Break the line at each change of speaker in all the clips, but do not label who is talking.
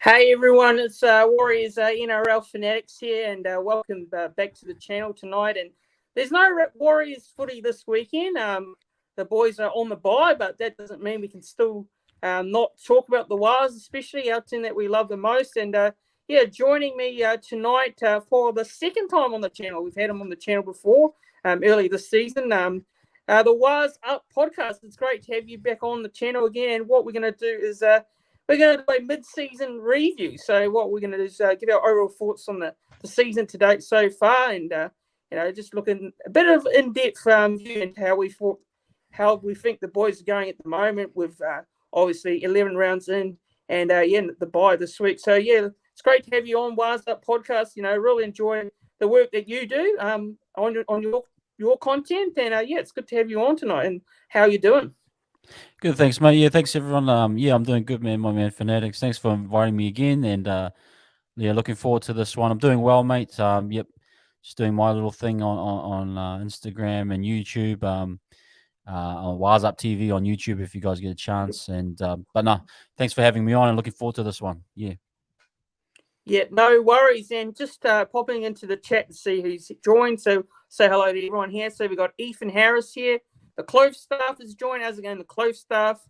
Hey everyone, it's Warriors NRL Fanatics here, and welcome back to the channel tonight. And there's no Warriors footy this weekend. The boys are on the bye, but that doesn't mean we can still not talk about the Wars, especially our team that we love the most. And joining me tonight for the second time on the channel. We've had him on the channel before, early this season. The Wars Up podcast. It's great to have you back on the channel again. And what we're going to do is we're going to do a mid-season review. So what we're going to do is give our overall thoughts on the season to date so far, and just looking a bit of in-depth view into how we think the boys are going at the moment. With obviously 11 rounds in, and the bye this week. So it's great to have you on Wars Up podcast. Really enjoy the work that you do on your content, and it's good to have you on tonight. And how you doing?
Good, thanks, mate. Yeah, thanks everyone. I'm doing good, man. My man, Fanatics. Thanks for inviting me again, and looking forward to this one. I'm doing well, mate. Just doing my little thing on Instagram and YouTube. On Wise Up TV on YouTube if you guys get a chance. And but no, thanks for having me on, and looking forward to this one.
Yeah, no worries. And just popping into the chat to see who's joined. So say hello to everyone here. So we've got Ethan Harris here. The Clove staff is joined. How's it going, the Clove staff?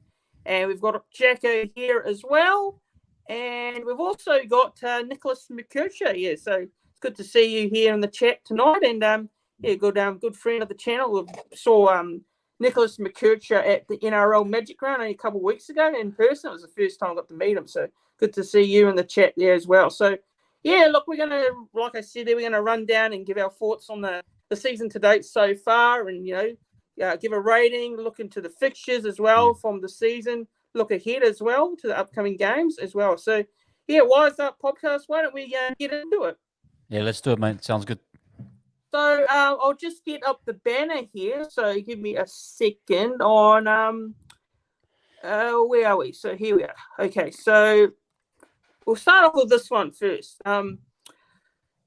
And we've got Jacko here as well. And we've also got Nicholas McKercher here. So it's good to see you here in the chat tonight. And good friend of the channel. We saw Nicholas McKercher at the NRL Magic Round only a couple of weeks ago in person. It was the first time I got to meet him. So good to see you in the chat there as well. So, look, we're going to, like I said, we're going to run down and give our thoughts on the season to date so far, and, give a rating, look into the fixtures as well from the season, look ahead as well to the upcoming games as well. So, Wise Up podcast, why don't we get into it?
Yeah, let's do it, mate. Sounds good.
So, I'll just get up the banner here. So, give me a second on, where are we? So, here we are. Okay, so we'll start off with this one first.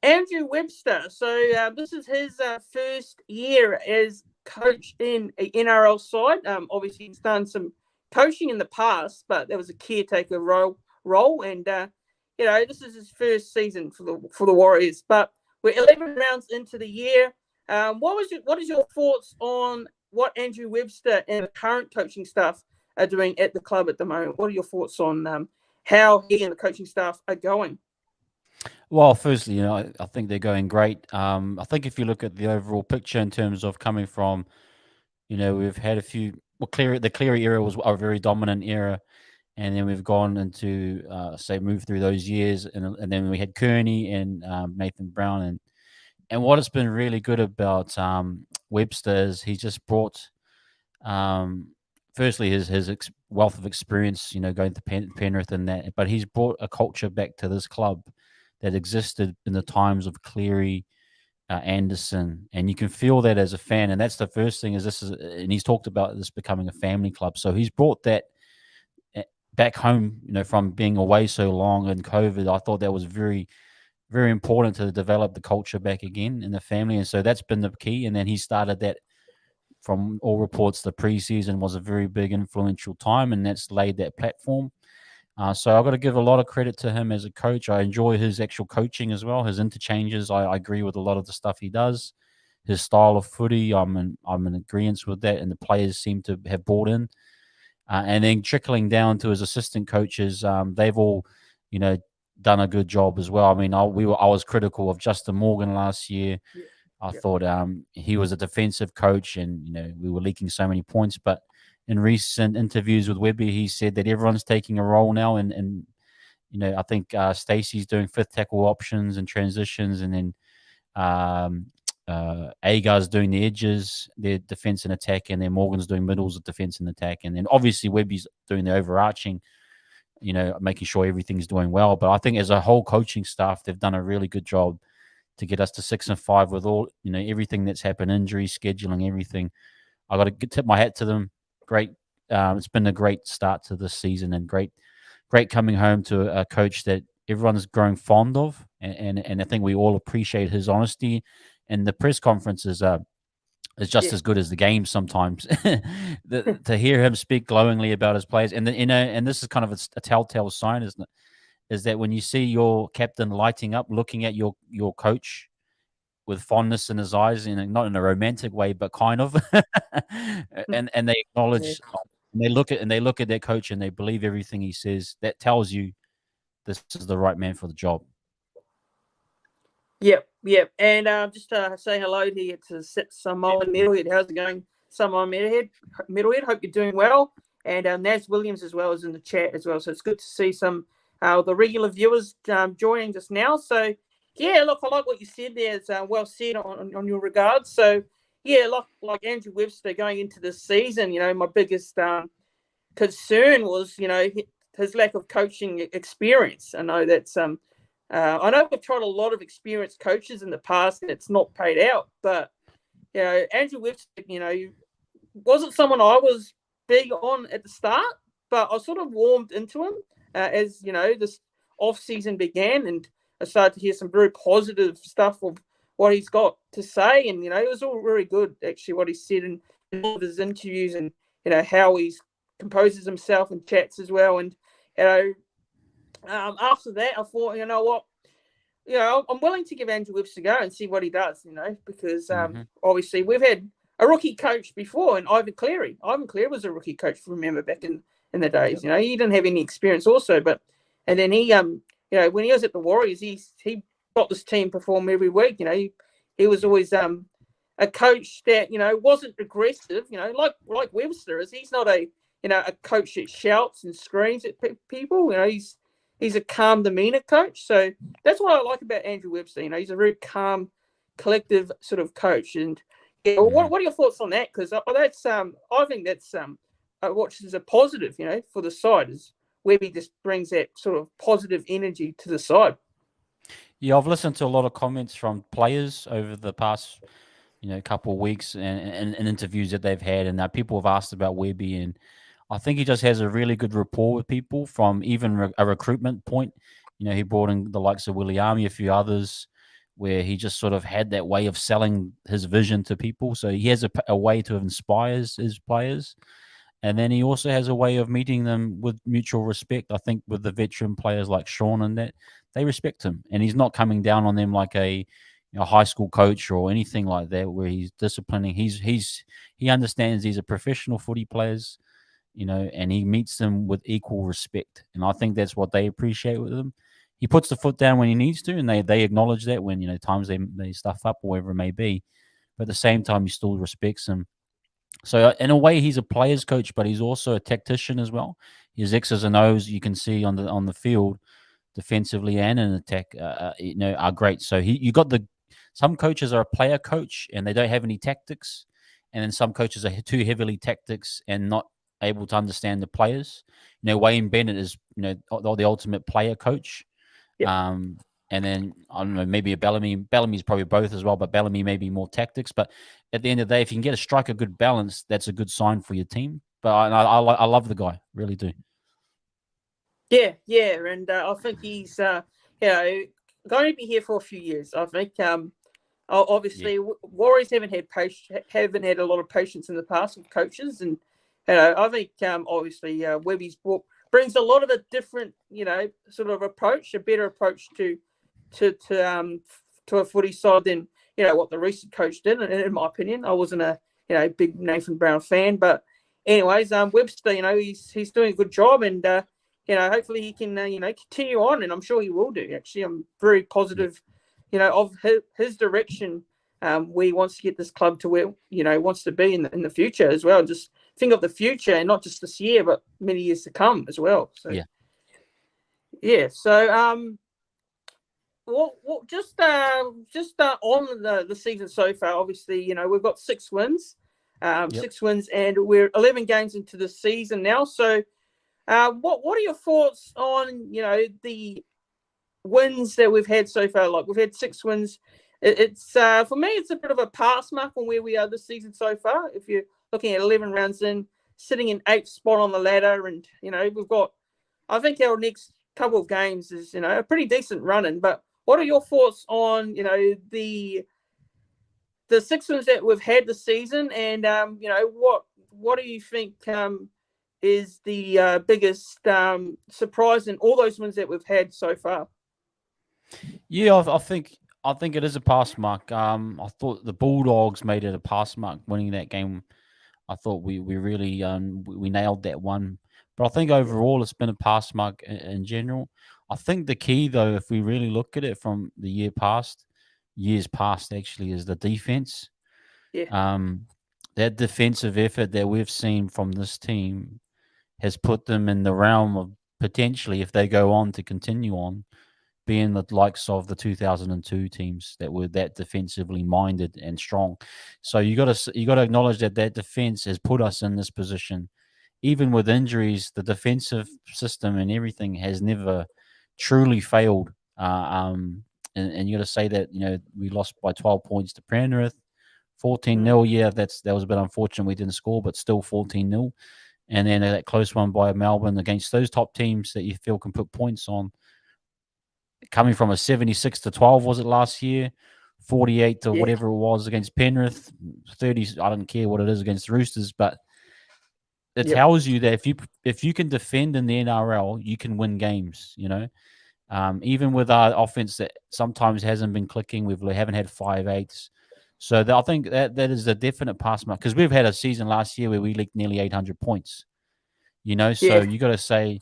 Andrew Webster. So, this is his first year as coach in an NRL side. Obviously, he's done some coaching in the past, but there was a caretaker role, and this is his first season for the Warriors. But we're 11 rounds into the year. What is your thoughts on what Andrew Webster and the current coaching staff are doing at the club at the moment? What are your thoughts on how he and the coaching staff are going?
Well, firstly, I think they're going great. I think if you look at the overall picture in terms of coming from, we've had a few. Well, the Cleary era was a very dominant era, and then we've gone into moved through those years, and then we had Kearney and Nathan Brown, and what has been really good about Webster is he just brought, firstly his wealth of experience, going to Penrith and that, but he's brought a culture back to this club that existed in the times of Cleary, Anderson, and you can feel that as a fan. And that's the first thing and he's talked about this becoming a family club. So he's brought that back home, from being away so long in COVID. I thought that was very, very important to develop the culture back again in the family. And so that's been the key. And then he started that. From all reports, the preseason was a very big influential time, and that's laid that platform. So I've got to give a lot of credit to him as a coach. I enjoy his actual coaching as well, his interchanges. I agree with a lot of the stuff he does. His style of footy, I'm in agreement with that, and the players seem to have bought in. And then trickling down to his assistant coaches, they've all, done a good job as well. I mean, I was critical of Justin Morgan last year.
Yeah.
I thought he was a defensive coach, and we were leaking so many points, but in recent interviews with Webby, he said that everyone's taking a role now, and I think Stacey's doing fifth tackle options and transitions, and then Agar's doing the edges, their defense and attack, and then Morgan's doing middles of defense and attack, and then obviously Webby's doing the overarching, making sure everything's doing well. But I think as a whole coaching staff, they've done a really good job to get us to 6-5 with all everything that's happened, injuries, scheduling, everything. I got to tip my hat to them. Great. It's been a great start to this season, and great coming home to a coach that everyone's growing fond of, and I think we all appreciate his honesty. And the press conferences is just as good as the game sometimes. To hear him speak glowingly about his players, and and this is kind of a telltale sign, isn't it? is that when you see your captain lighting up, looking at your coach with fondness in his eyes, not in a romantic way, but kind of, and they acknowledge, and they look at their coach and they believe everything he says. That tells you this is the right man for the job.
Yep. And just say hello here to Samoan Middlehead. How's it going, Samoan Middlehead? Hope you're doing well. And Naz Williams as well is in the chat as well. So it's good to see some the regular viewers joining just now. So yeah, look, I like what you said there. It's well said on your regards. So yeah, like Andrew Webster going into this season, my biggest concern was, his lack of coaching experience. I know that's I know we've tried a lot of experienced coaches in the past and it's not paid out, but Andrew Webster, wasn't someone I was big on at the start, but I sort of warmed into him as this off season began, and I started to hear some very positive stuff of what he's got to say, and it was all very good actually what he said in all of his interviews, and how he composes himself and chats as well, and after that I thought, you know what, I'm willing to give Andrew Webster a go and see what he does, because obviously we've had a rookie coach before, and Ivan Cleary. Ivan Cleary was a rookie coach, remember, back in the days. He didn't have any experience also, and then he when he was at the Warriors, he got this team perform every week. He was always a coach that wasn't aggressive. Like Webster is. He's not a coach that shouts and screams at people. He's a calm demeanor coach. So that's what I like about Andrew Webster. He's a very calm, collective sort of coach. And what are your thoughts on that? Because that's I think that's what is a positive, for the side, is Webby just brings that sort of positive energy to the side.
Yeah, I've listened to a lot of comments from players over the past, couple of weeks and interviews that they've had, and people have asked about Webby, and I think he just has a really good rapport with people from even a recruitment point. He brought in the likes of Williami, a few others, where he just sort of had that way of selling his vision to people. So he has a way to inspire his players. And then he also has a way of meeting them with mutual respect. I think with the veteran players like Sean and that, they respect him. And he's not coming down on them like a high school coach or anything like that, where he's disciplining. He understands these are professional footy players, and he meets them with equal respect. And I think that's what they appreciate with him. He puts the foot down when he needs to, and they acknowledge that when, times they stuff up or whatever it may be. But at the same time, he still respects him. So in a way, he's a player's coach, but he's also a tactician as well. His X's and O's you can see on the field, defensively and in attack, are great. So you got some coaches are a player coach and they don't have any tactics, and then some coaches are too heavily tactics and not able to understand the players. Wayne Bennett is the ultimate player coach. Yep. And then, I don't know, maybe a Bellamy. Bellamy's probably both as well, but Bellamy may be more tactics. But at the end of the day, if you can get a striker good balance, that's a good sign for your team. But I love the guy, really do.
Yeah, and I think he's going to be here for a few years. I think obviously Warriors haven't had a lot of patience in the past with coaches, and I think obviously Webby's brings a lot of a different sort of approach, a better approach to a footy side than what the recent coach did. And in my opinion, I wasn't a big Nathan Brown fan, but anyways, Webster, he's doing a good job, and hopefully he can continue on, and I'm sure he will do. Actually, I'm very positive, of his direction. Where he wants to get this club to where he wants to be in the future as well. Just think of the future, and not just this year, but many years to come as well. So yeah. So well, just on the season so far. Obviously, we've got 6 wins, 6 wins, and we're 11 games into the season now. So, what are your thoughts on the wins that we've had so far? Like, we've had 6 wins. It's for me, it's a bit of a pass mark on where we are this season so far. If you're looking at 11 rounds in, sitting in 8th spot on the ladder, and we've got, I think our next couple of games is a pretty decent run-in. But what are your thoughts on the 6 wins that we've had this season, and what do you think is the biggest surprise in all those wins that we've had so far.
Yeah, I think it is a pass mark. I thought the Bulldogs made it a pass mark winning that game. I thought we really we nailed that one. But I think overall it's been a pass mark in general. I think the key though, if we really look at it from the years past actually, is the defense.
Yeah,
That defensive effort that we've seen from this team has put them in the realm of potentially, if they go on to continue on, being the likes of the 2002 teams that were that defensively minded and strong. So you got to acknowledge that defense has put us in this position. Even with injuries, the defensive system and everything has never truly failed. And you got to say that we lost by 12 points to Penrith, 14-0. Yeah, that was a bit unfortunate we didn't score, but still 14-0. And then that close one by Melbourne against those top teams that you feel can put points on. Coming from a 76-12, was it last year? 48 to whatever it was against Penrith, 30. I don't care what it is against the Roosters, but it tells you that if you can defend in the NRL, you can win games. Even with our offense that sometimes hasn't been clicking, we haven't had 5-8s. So I think that is a definite pass mark, because we've had a season last year where we leaked nearly 800 points. So you got to say,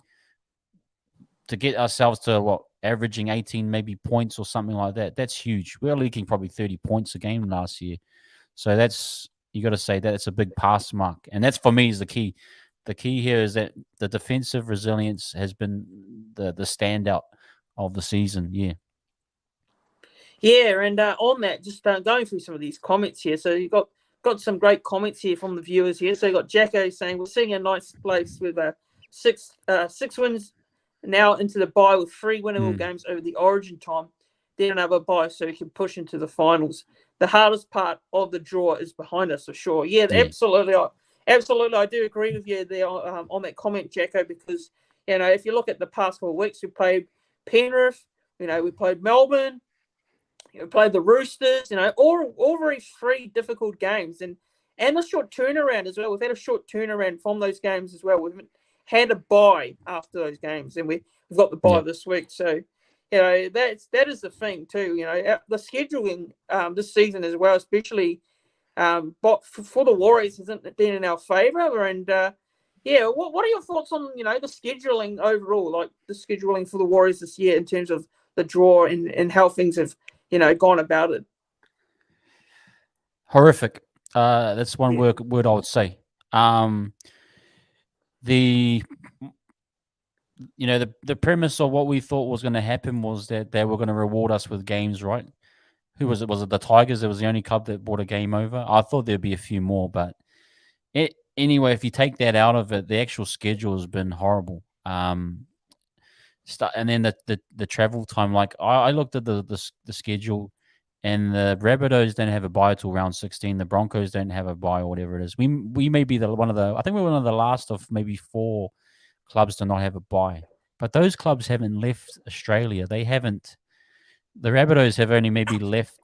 to get ourselves to averaging 18 maybe points or something like that, that's huge. We're leaking probably 30 points a game last year. So you got to say that it's a big pass mark. And that's, for me, is the key. The key here is that the defensive resilience has been the standout of the season. Yeah.
Yeah, and on that, just going through some of these comments here. So you've got some great comments here from the viewers here. So you got Jacko saying, we're seeing a nice place with six wins now into the bye with 3 winnable games over the Origin time, then another bye so we can push into the finals. The hardest part of the draw is behind us for sure. Yeah. Absolutely. I do agree with you there on that comment, Jacko, because, if you look at the past 4 weeks, we played Penrith, we played Melbourne, we played the Roosters, all very 3 difficult games. And the short turnaround as well. We've had a short turnaround from those games as well. We've had a bye after those games, and we've got the bye this week. So, that is the thing too. The scheduling this season as well, especially but for the Warriors, hasn't been in our favour. And what are your thoughts on the scheduling overall, like the scheduling for the Warriors this year in terms of the draw and how things have gone about it?
Horrific. That's one word I would say. The premise of what we thought was going to happen was that they were going to reward us with games, right? Who was it? Was it the Tigers? It was the only club that brought a game over. I thought there'd be a few more, but anyway, if you take that out of it, the actual schedule has been horrible. And then the travel time. Like I looked at the schedule, and the Rabbitohs don't have a bye till round 16. The Broncos don't have a bye, or whatever it is. We may be I think we're one of the last of maybe 4 clubs to not have a bye. But those clubs haven't left Australia. They haven't. The Rabbitohs have only maybe left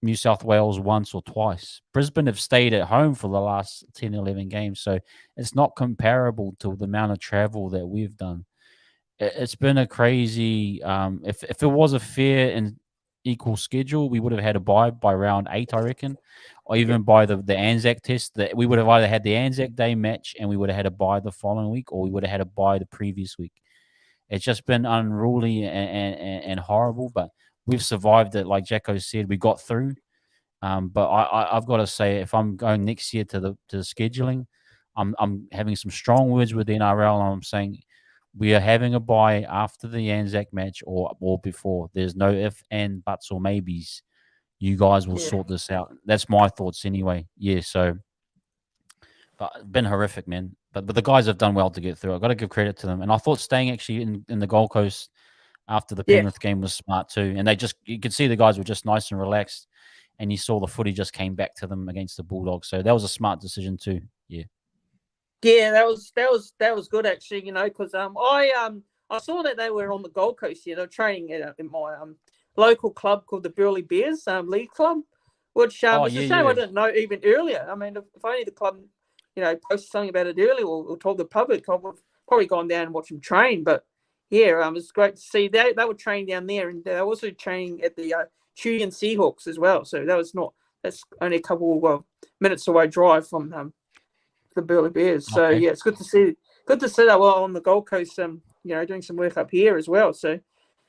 New South Wales once or twice. Brisbane have stayed at home for the last 10, 11 games. So it's not comparable to the amount of travel that we've done. It's been a crazy. If it was a fair and equal schedule, we would have had a bye by round 8, I reckon, or even by the Anzac test. That we would have either had the Anzac Day match and we would have had a bye the following week, or we would have had a bye the previous week. It's just been unruly and horrible, but we've survived it. Like Jacko said, we got through. But I've got to say, if I'm going next year to the scheduling, I'm having some strong words with the NRL, and I'm saying we are having a bye after the Anzac match or before. There's no if, and, buts, or maybes. You guys will sort this out. That's my thoughts anyway. Yeah, so but it's been horrific, man. But the guys have done well to get through. I've got to give credit to them. And I thought staying actually in the Gold Coast after the Penrith game was smart too. And you could see the guys were just nice and relaxed. And you saw the footy just came back to them against the Bulldogs. So that was a smart decision too. Yeah.
Yeah, that was good actually, because I saw that they were on the Gold Coast here. They were training in my local club called the Burleigh Bears League Club, which is a shame I didn't know even earlier. I mean, if only the club, posted something about it earlier or told the public, I've probably gone down and watched them train. But yeah, it's great to see they were training down there, and they're also training at the Chudian Seahawks as well. So that's only a couple of minutes away drive from the Burleigh Bears. So
Okay.
yeah, it's good to see that on the Gold Coast. Doing some work up here as well. So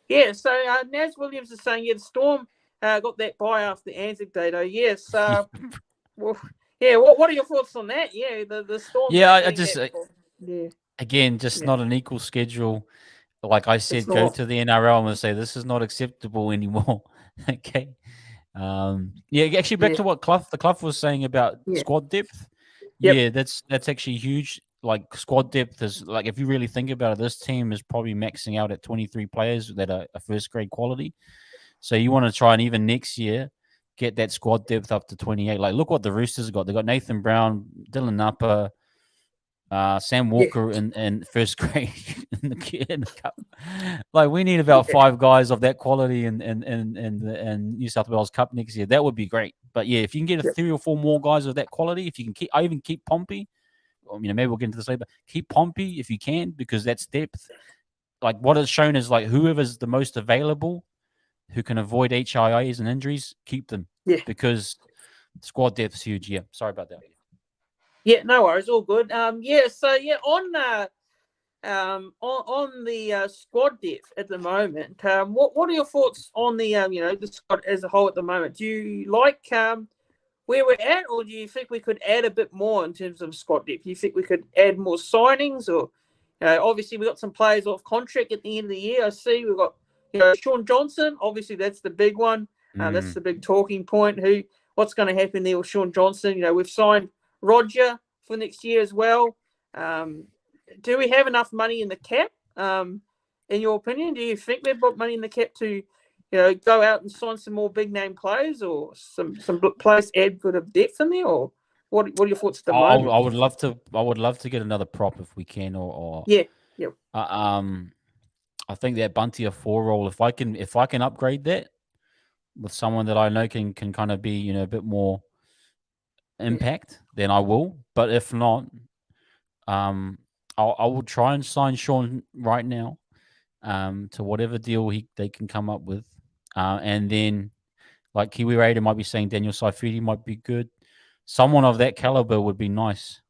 yeah, so Naz Williams is saying the Storm got that bye after the Anzac Day though. Yes. Well, yeah. What are your thoughts on that? Yeah, the Storm.
Yeah, I just
yeah.
Again, just not an equal schedule. Like I said, go to the NRL and say this is not acceptable anymore. Okay. Actually, back to what the Clough was saying about squad depth.
Yep.
Yeah, that's actually huge. Like squad depth is like, if you really think about it, this team is probably maxing out at 23 players that are first grade quality. So you want to try and even next year get that squad depth up to 28. Like, look what the Roosters got. They got Nathan Brown, Dylan Napa, Sam Walker in first grade in the cup. Like, we need about 5 guys of that quality in New South Wales Cup next year. That would be great. But yeah, if you can get 3 or 4 more guys of that quality, if you can keep, I even keep Pompey. Maybe we'll get into this later. But keep Pompey if you can, because that's depth. Like, what it's shown is, like, whoever's the most available, who can avoid HIAs and injuries, keep them.
Yeah.
Because squad depth's huge. Yeah. Sorry about that.
Yeah, no worries, all good. On the squad depth at the moment, what are your thoughts on the squad as a whole at the moment? Do you like where we're at, or do you think we could add a bit more in terms of squad depth? Do you think we could add more signings, or obviously we got some players off contract at the end of the year. I see we've got Sean Johnson. Obviously that's the big one. That's the big talking point. What's going to happen there with Sean Johnson? We've signed Roger for next year as well. Do we have enough money in the cap? In your opinion, do you think we've got money in the cap to, go out and sign some more big name players, or some players add a bit of depth in there, or what are your thoughts at the moment?
I would love to get another prop if we can, or
yeah.
I think that Bunty a 4 role, if I can upgrade that with someone that I know can kind of be a bit more impact, then I will. But if not, I will try and sign Sean right now, to whatever deal they can come up with, and then, like Kiwi Raider might be saying, Daniel Saifidi might be good. Someone of that caliber would be nice.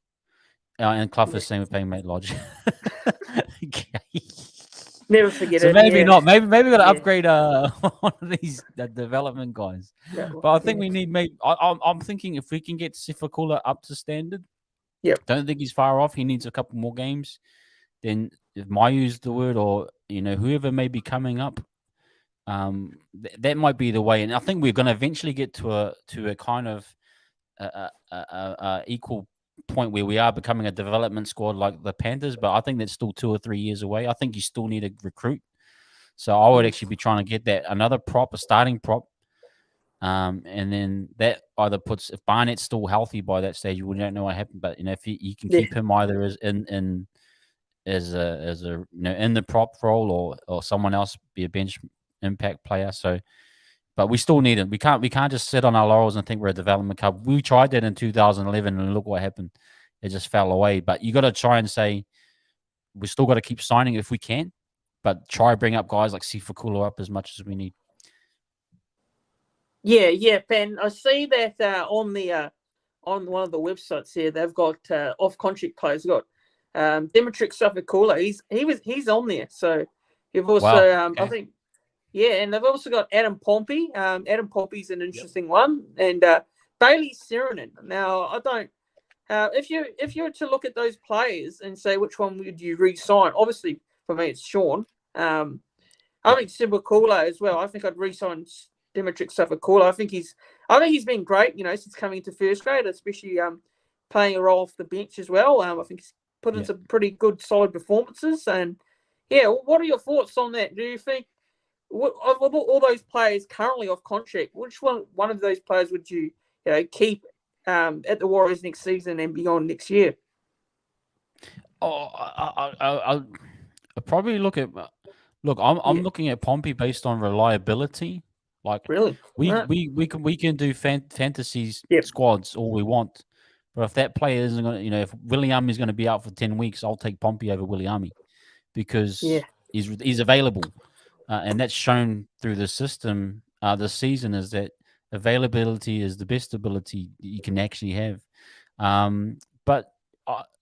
And Clough is saying we're paying Mate Lodge.
Never forget
so
it.
Maybe not. Maybe we got to upgrade one of these development guys.
Yeah.
But I think we need I'm thinking if we can get Sifakula up to standard.
Yeah.
Don't think he's far off. He needs a couple more games. Then if Mayu's the word, or whoever may be coming up, that might be the way. And I think we're going to eventually get to a kind of equal point where we are becoming a development squad like the Panthers, but I think that's still 2 or 3 years away. I think you still need to recruit. So I would actually be trying to get that another prop, a starting prop. And then that either puts, if Barnett's still healthy by that stage, we don't know what happened. But if you can keep him either as in the prop role, or someone else be a bench impact player. So, but we still need it. We can't just sit on our laurels and think we're a development club. We tried that in 2011, and look what happened. It just fell away. But you got to try and say we still got to keep signing if we can, but try bring up guys like Sifakula up as much as we need.
Yeah, Ben. I see that on one of the websites here, they've got off contract players. They've got Dimitri Safakula. He's on there. So you've also okay. I think. Yeah, and they've also got Adam Pompey. Adam Pompey's an interesting one, and Bailey Serenin. Now, I don't. If you were to look at those players and say which one would you re-sign, obviously for me it's Sean. I think Sibakula as well. I think I'd re-sign Dimitri Safakula. I think he's been great. Since coming into first grade, especially playing a role off the bench as well. I think he's put in some pretty good, solid performances. And what are your thoughts on that? Do you think? Of all those players currently off contract, which one of those players would you keep at the Warriors next season and beyond next year?
I'll probably look at. Look, I'm looking at Pompey based on reliability. Like,
really,
we can do fantasies squads all we want, But if that player isn't going to, if Williami is going to be out for 10 weeks, I'll take Pompey over Williami because he's available. And that's shown through the system this season is that availability is the best ability you can actually have. But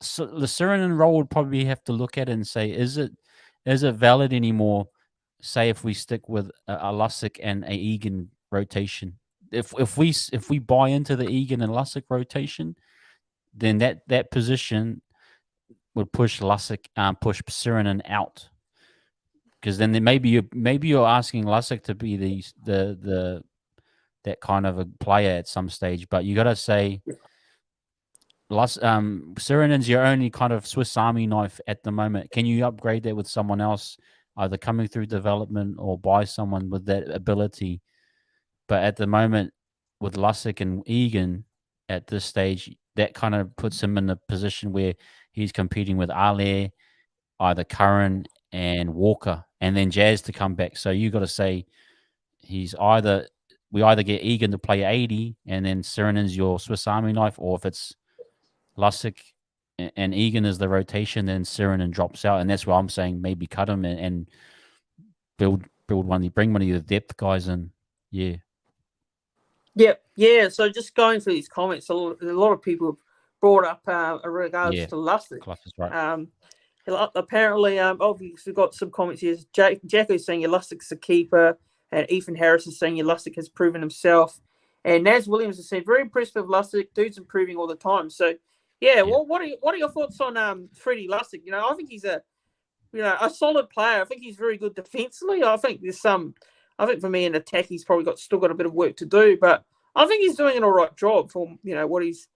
so the Suriname role would probably have to look at it and say, is it valid anymore? Say if we stick with a Lasik and a Egan rotation, if we buy into the Egan and Lasik rotation, then that position would push Lasik, push Suriname out. Because then maybe you're asking Lasik to be the that kind of a player at some stage, but you got to say Suriname's your only kind of Swiss Army knife at the moment. Can you upgrade that with someone else, either coming through development or buy someone with that ability? But at the moment, with Lasik and Egan at this stage, that kind of puts him in a position where he's competing with Ale, either Curran and Walker, and then Jazz to come back. So you got to say we either get Egan to play 80, and then Suriname's your Swiss Army knife, or if it's Lasik and Egan is the rotation, then Suriname drops out, and that's where I'm saying maybe cut him and build bring one of the depth guys in. Yeah.
Yeah. So just going through these comments, a lot of people have brought up in regards to Lasik.
Clough is right.
Apparently, obviously, we've got some comments here. Jacko's saying your Lasik's a keeper, and Ethan Harris is saying your Lasik has proven himself. And Naz Williams has said, very impressed with Lasik. Dude's improving all the time. So, well, what are your thoughts on Freddie Lasik? I think he's a solid player. I think he's very good defensively. I think for me in attack, he's probably still got a bit of work to do, but I think he's doing an all right job for what he's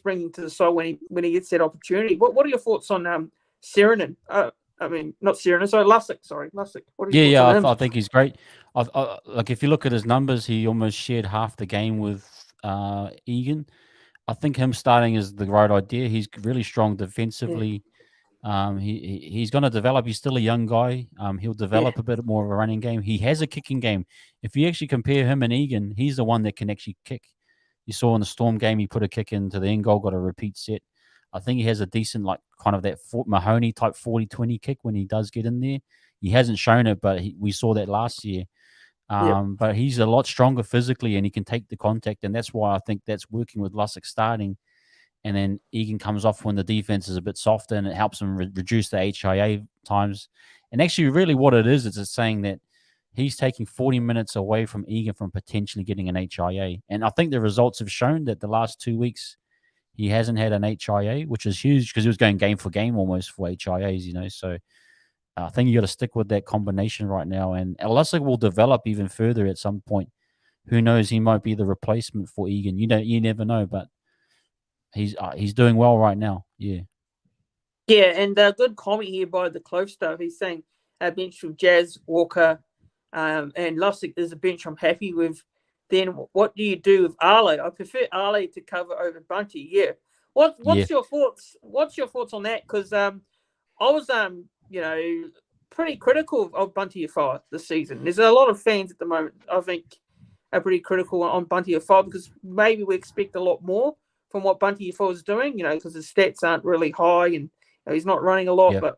bringing to the side when he gets that opportunity. What are your thoughts on Suriname? Not Suriname. Sorry, Lasik. Lasik. What are your thoughts on him?
I think he's great. Like if you look at his numbers, he almost shared half the game with Egan. I think him starting is the right idea. He's really strong defensively. He's going to develop. He's still a young guy. He'll develop a bit more of a running game. He has a kicking game. If you actually compare him and Egan, he's the one that can actually kick. You saw in the Storm game, he put a kick into the end goal, got a repeat set. I think he has a decent, kind of that Fort Mahoney type 40-20 kick when he does get in there. He hasn't shown it, but we saw that last year. But he's a lot stronger physically, and he can take the contact, and that's why I think that's working with Lasik starting. And then Egan comes off when the defense is a bit softer, and it helps him reduce the HIA times. And actually, really what it is it's saying that he's taking 40 minutes away from Egan from potentially getting an HIA. And I think the results have shown that the last 2 weeks he hasn't had an HIA, which is huge because he was going game for game almost for HIAs, So I think you got to stick with that combination right now. And Lasik will develop even further at some point. Who knows? He might be the replacement for Egan. You never know, but he's doing well right now. Yeah.
Yeah, and a good comment here by the Clove stuff. He's saying a bench with Jazz, Walker, and Lasik is a bench I'm happy with. Then what do you do with Ale? I prefer Ale to cover over Bunty. Yeah. What's your thoughts? What's your thoughts on that? Because I was pretty critical of Bunty Afar this season. There's a lot of fans at the moment, I think, are pretty critical on Bunty Afar because maybe we expect a lot more from what Bunty Afar is doing, because his stats aren't really high and he's not running a lot, but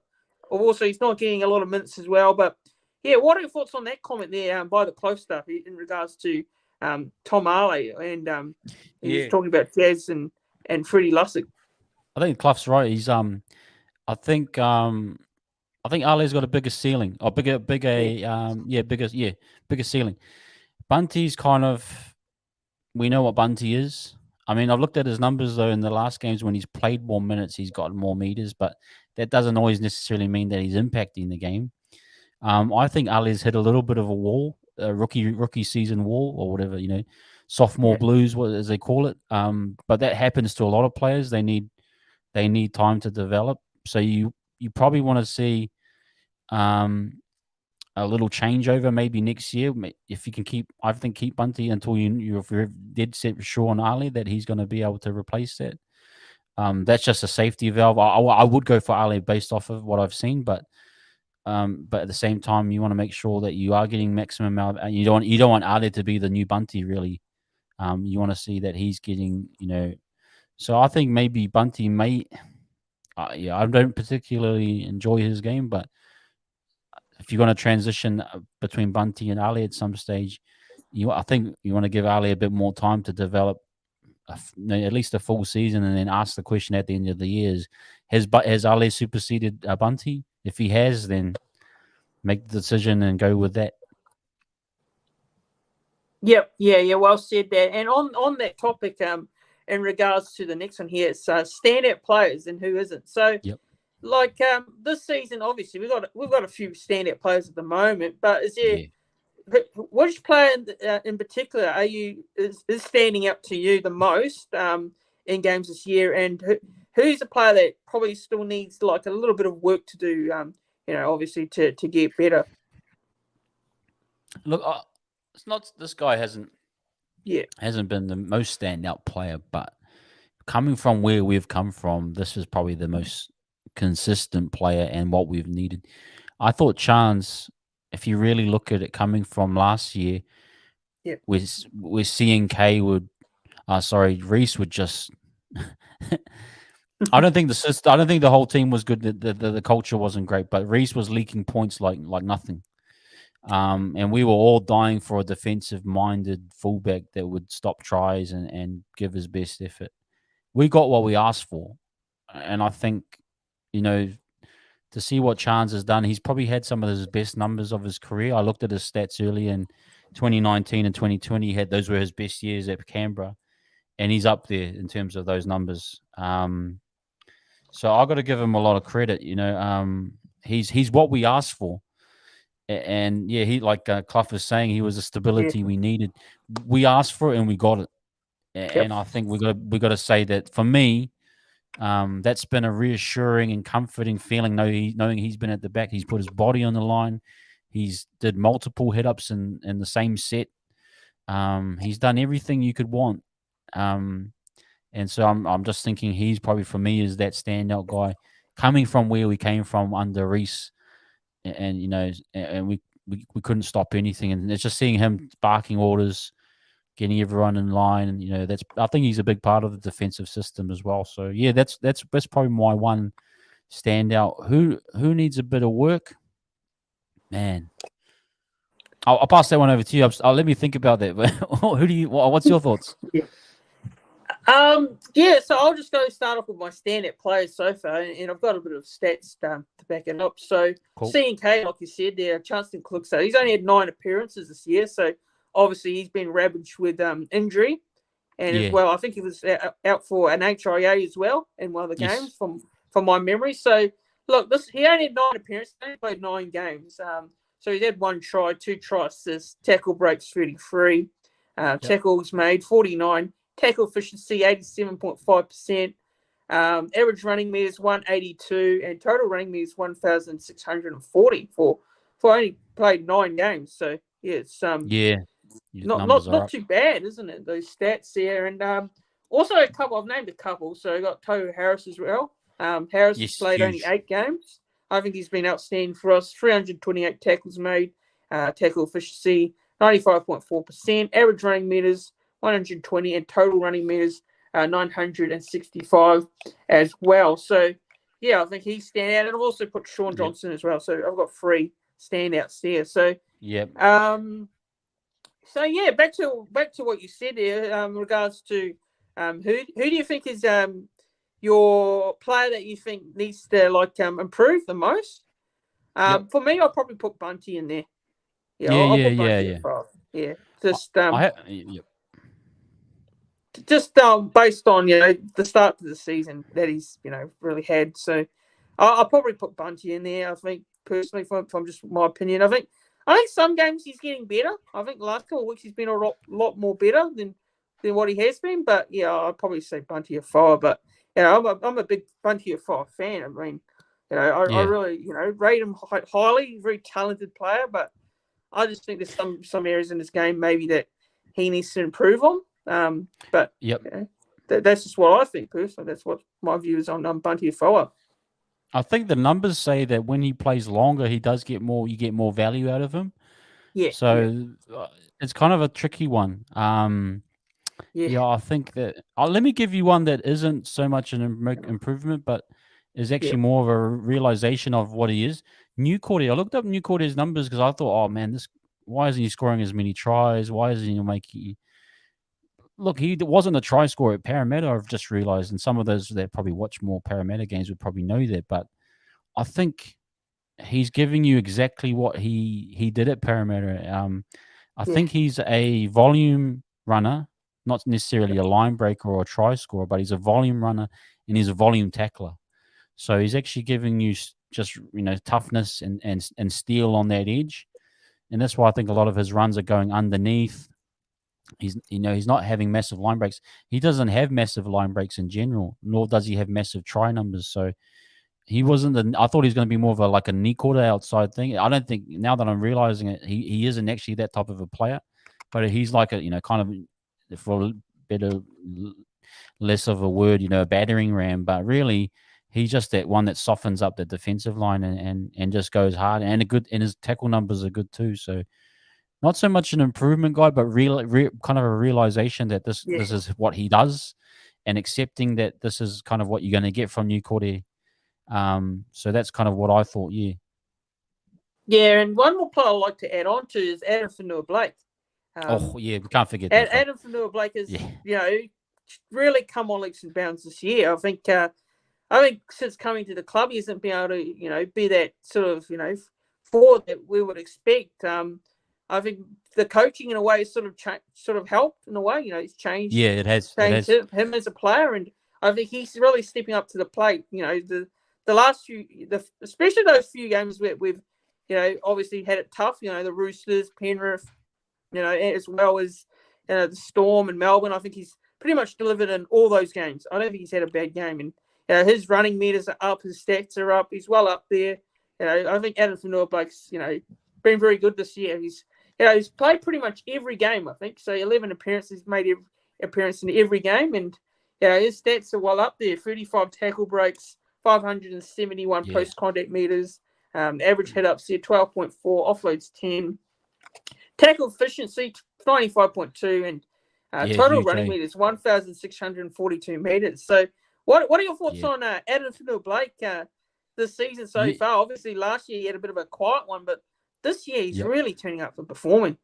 also he's not getting a lot of minutes as well. But what are your thoughts on that comment there by the close stuff in regards to Tom Ale and he's talking about Jazz and Freddie Lasik?
I think Clough's right. He's I think Ale's got a bigger ceiling or bigger ceiling. Bunty's kind of, we know what Bunty is. I mean, I've looked at his numbers, though, in the last games when he's played more minutes, he's gotten more meters, but that doesn't always necessarily mean that he's impacting the game. I think Ali's hit a little bit of a wall, a rookie season wall or whatever, sophomore blues, what as they call it. But that happens to a lot of players. They need time to develop. So you probably want to see a little changeover maybe next year. If you can keep Bunty until you're dead set sure on Ali that he's going to be able to replace that. That's just a safety valve. I would go for Ali based off of what I've seen, but at the same time, you want to make sure that you are getting maximum out. And you don't want Ali to be the new Bunty, really. You want to see that he's getting So I think maybe Bunty may. I don't particularly enjoy his game, but if you're going to transition between Bunty and Ali at some stage, I think you want to give Ali a bit more time to develop at least a full season, and then ask the question at the end of the years: has Ali superseded Bunty? If he has, then make the decision and go with that.
Yep, yeah, well said there. And on that topic, in regards to the next one here, it's standout players and who isn't. So,
Yep.
like this season, obviously we've got a few standout players at the moment, but is there which player in particular is standing out to you the most in games this year, and who's a player that probably still needs like a little bit of work to do, obviously to get better?
Look, it's not this guy hasn't been the most standout player, but coming from where we've come from, this is probably the most consistent player and what we've needed. I thought Chance, if you really look at it, coming from last year, we're seeing Reese would just. I don't think the whole team was good. The culture wasn't great, but Reese was leaking points like nothing. And we were all dying for a defensive-minded fullback that would stop tries and give his best effort. We got what we asked for, and I think, to see what Chance has done, he's probably had some of his best numbers of his career. I looked at his stats early in 2019 and 2020. Those were his best years at Canberra, and he's up there in terms of those numbers. So I got to give him a lot of credit. He's what we asked for. And yeah, he, like Clough was saying, he was the stability we needed. We asked for it and we got it. And I think we got to say that for me, that's been a reassuring and comforting feeling. Knowing he's been at the back, he's put his body on the line, he's did multiple hit ups in the same set. He's done everything you could want. And so I'm just thinking he's probably, for me, is that standout guy coming from where we came from under Reese. And we couldn't stop anything, and it's just seeing him barking orders, getting everyone in line, and I think he's a big part of the defensive system as well. So yeah, that's probably my one standout. Who needs a bit of work, man? I'll pass that one over to you. I'll let me think about that. But what's your thoughts?
So I'll just start off with my standout players so far, and I've got a bit of stats to back it up. So cool. C&K, like you said there, Chancellor Cook, so he's only had 9 appearances this year, so obviously he's been ravaged with injury, and as well, I think he was out for an HIA as well in one of the games from my memory. So look, he only had 9 appearances, he only played 9 games. So he's had 1 try, 2 try assists, tackle breaks 33, tackles made 49. Tackle efficiency 87.5%, average running meters 182, and total running meters 1,640 for only played 9 games. So yeah, it's not too bad, isn't it? Those stats there, and also a couple. I've named a couple. So I got Tohu Harris as well. Harris has played only 8 games. I think he's been outstanding for us. 328 tackles made, tackle efficiency 95.4%, average running meters 120, and total running meters 965 as well. So yeah, I think he's stand out, and I've also put Sean Johnson as well. So I've got 3 standouts there. So so yeah, back to what you said there in regards to who do you think is your player that you think needs to improve the most? For me, I'll probably put Bunty in there. I'll put Bunty at 5. Yeah, just based on the start of the season that he's really had. So I'll probably put Bunty in there. I think personally, from just my opinion, I think some games he's getting better. I think the last couple of weeks he's been a lot more better than what he has been. But yeah, I'd probably say Bunty at 5. But I'm a big Bunty at 5 fan. I mean, I really rate him highly. Very talented player, but I just think there's some areas in his game maybe that he needs to improve on. But that's just what I think personally. That's what my view is on Bunty Afoa.
I think the numbers say that when he plays longer, he does get more. You get more value out of him. Yeah. So it's kind of a tricky one. Yeah, I think that. Let me give you one that isn't so much an improvement, but is actually more of a realization of what he is. New Cordy. I looked up New Cordy's numbers because I thought, oh man, why isn't he scoring as many tries? Why isn't he making? Look, he wasn't a try scorer at Parramatta. I've just realized, and some of those that probably watch more Parramatta games would probably know that. But I think he's giving you exactly what he did at Parramatta. I think he's a volume runner, not necessarily a line breaker or a try scorer, but he's a volume runner and he's a volume tackler. So he's actually giving you just toughness and steel on that edge, and that's why I think a lot of his runs are going underneath. He's not having massive line breaks. He doesn't have massive line breaks in general, nor does he have massive try numbers. So he wasn't. I thought he was going to be more of a knee quarter outside thing. I don't think, now that I'm realizing it, he isn't actually that type of a player. But he's like a kind of, for a better, less of a word, a battering ram. But really, he's just that one that softens up the defensive line and just goes hard, and his tackle numbers are good too. So not so much an improvement guy, but kind of a realization that this is what he does, and accepting that this is kind of what you're going to get from New Cordy. So that's kind of what I thought.
Yeah, and one more player I'd like to add on to is Addison Blake.
We can't forget that.
Addison Blake is, really come on leaps and bounds this year. I think since coming to the club, he hasn't been able to, be that sort of, forward that we would expect. I think the coaching in a way sort of helped in a way. He's changed.
Yeah, it has.
Him as a player, and I think he's really stepping up to the plate. The last few, especially those few games where we've, obviously had it tough. The Roosters, Penrith, as well as the Storm and Melbourne. I think he's pretty much delivered in all those games. I don't think he's had a bad game, and his running meters are up, his stats are up. He's well up there. I think Addison Blake's been very good this year. He's played pretty much every game, I think. So 11 appearances, made every appearance in every game, and his stats are well up there. 35 tackle breaks, 571 post-contact meters, average hit-ups there, 12.4, offloads 10. Tackle efficiency, 95.2, and total running meters, 1,642 meters. So what are your thoughts on Addison Blake this season so far? Obviously, last year he had a bit of a quiet one, but this year he's really turning up and performing.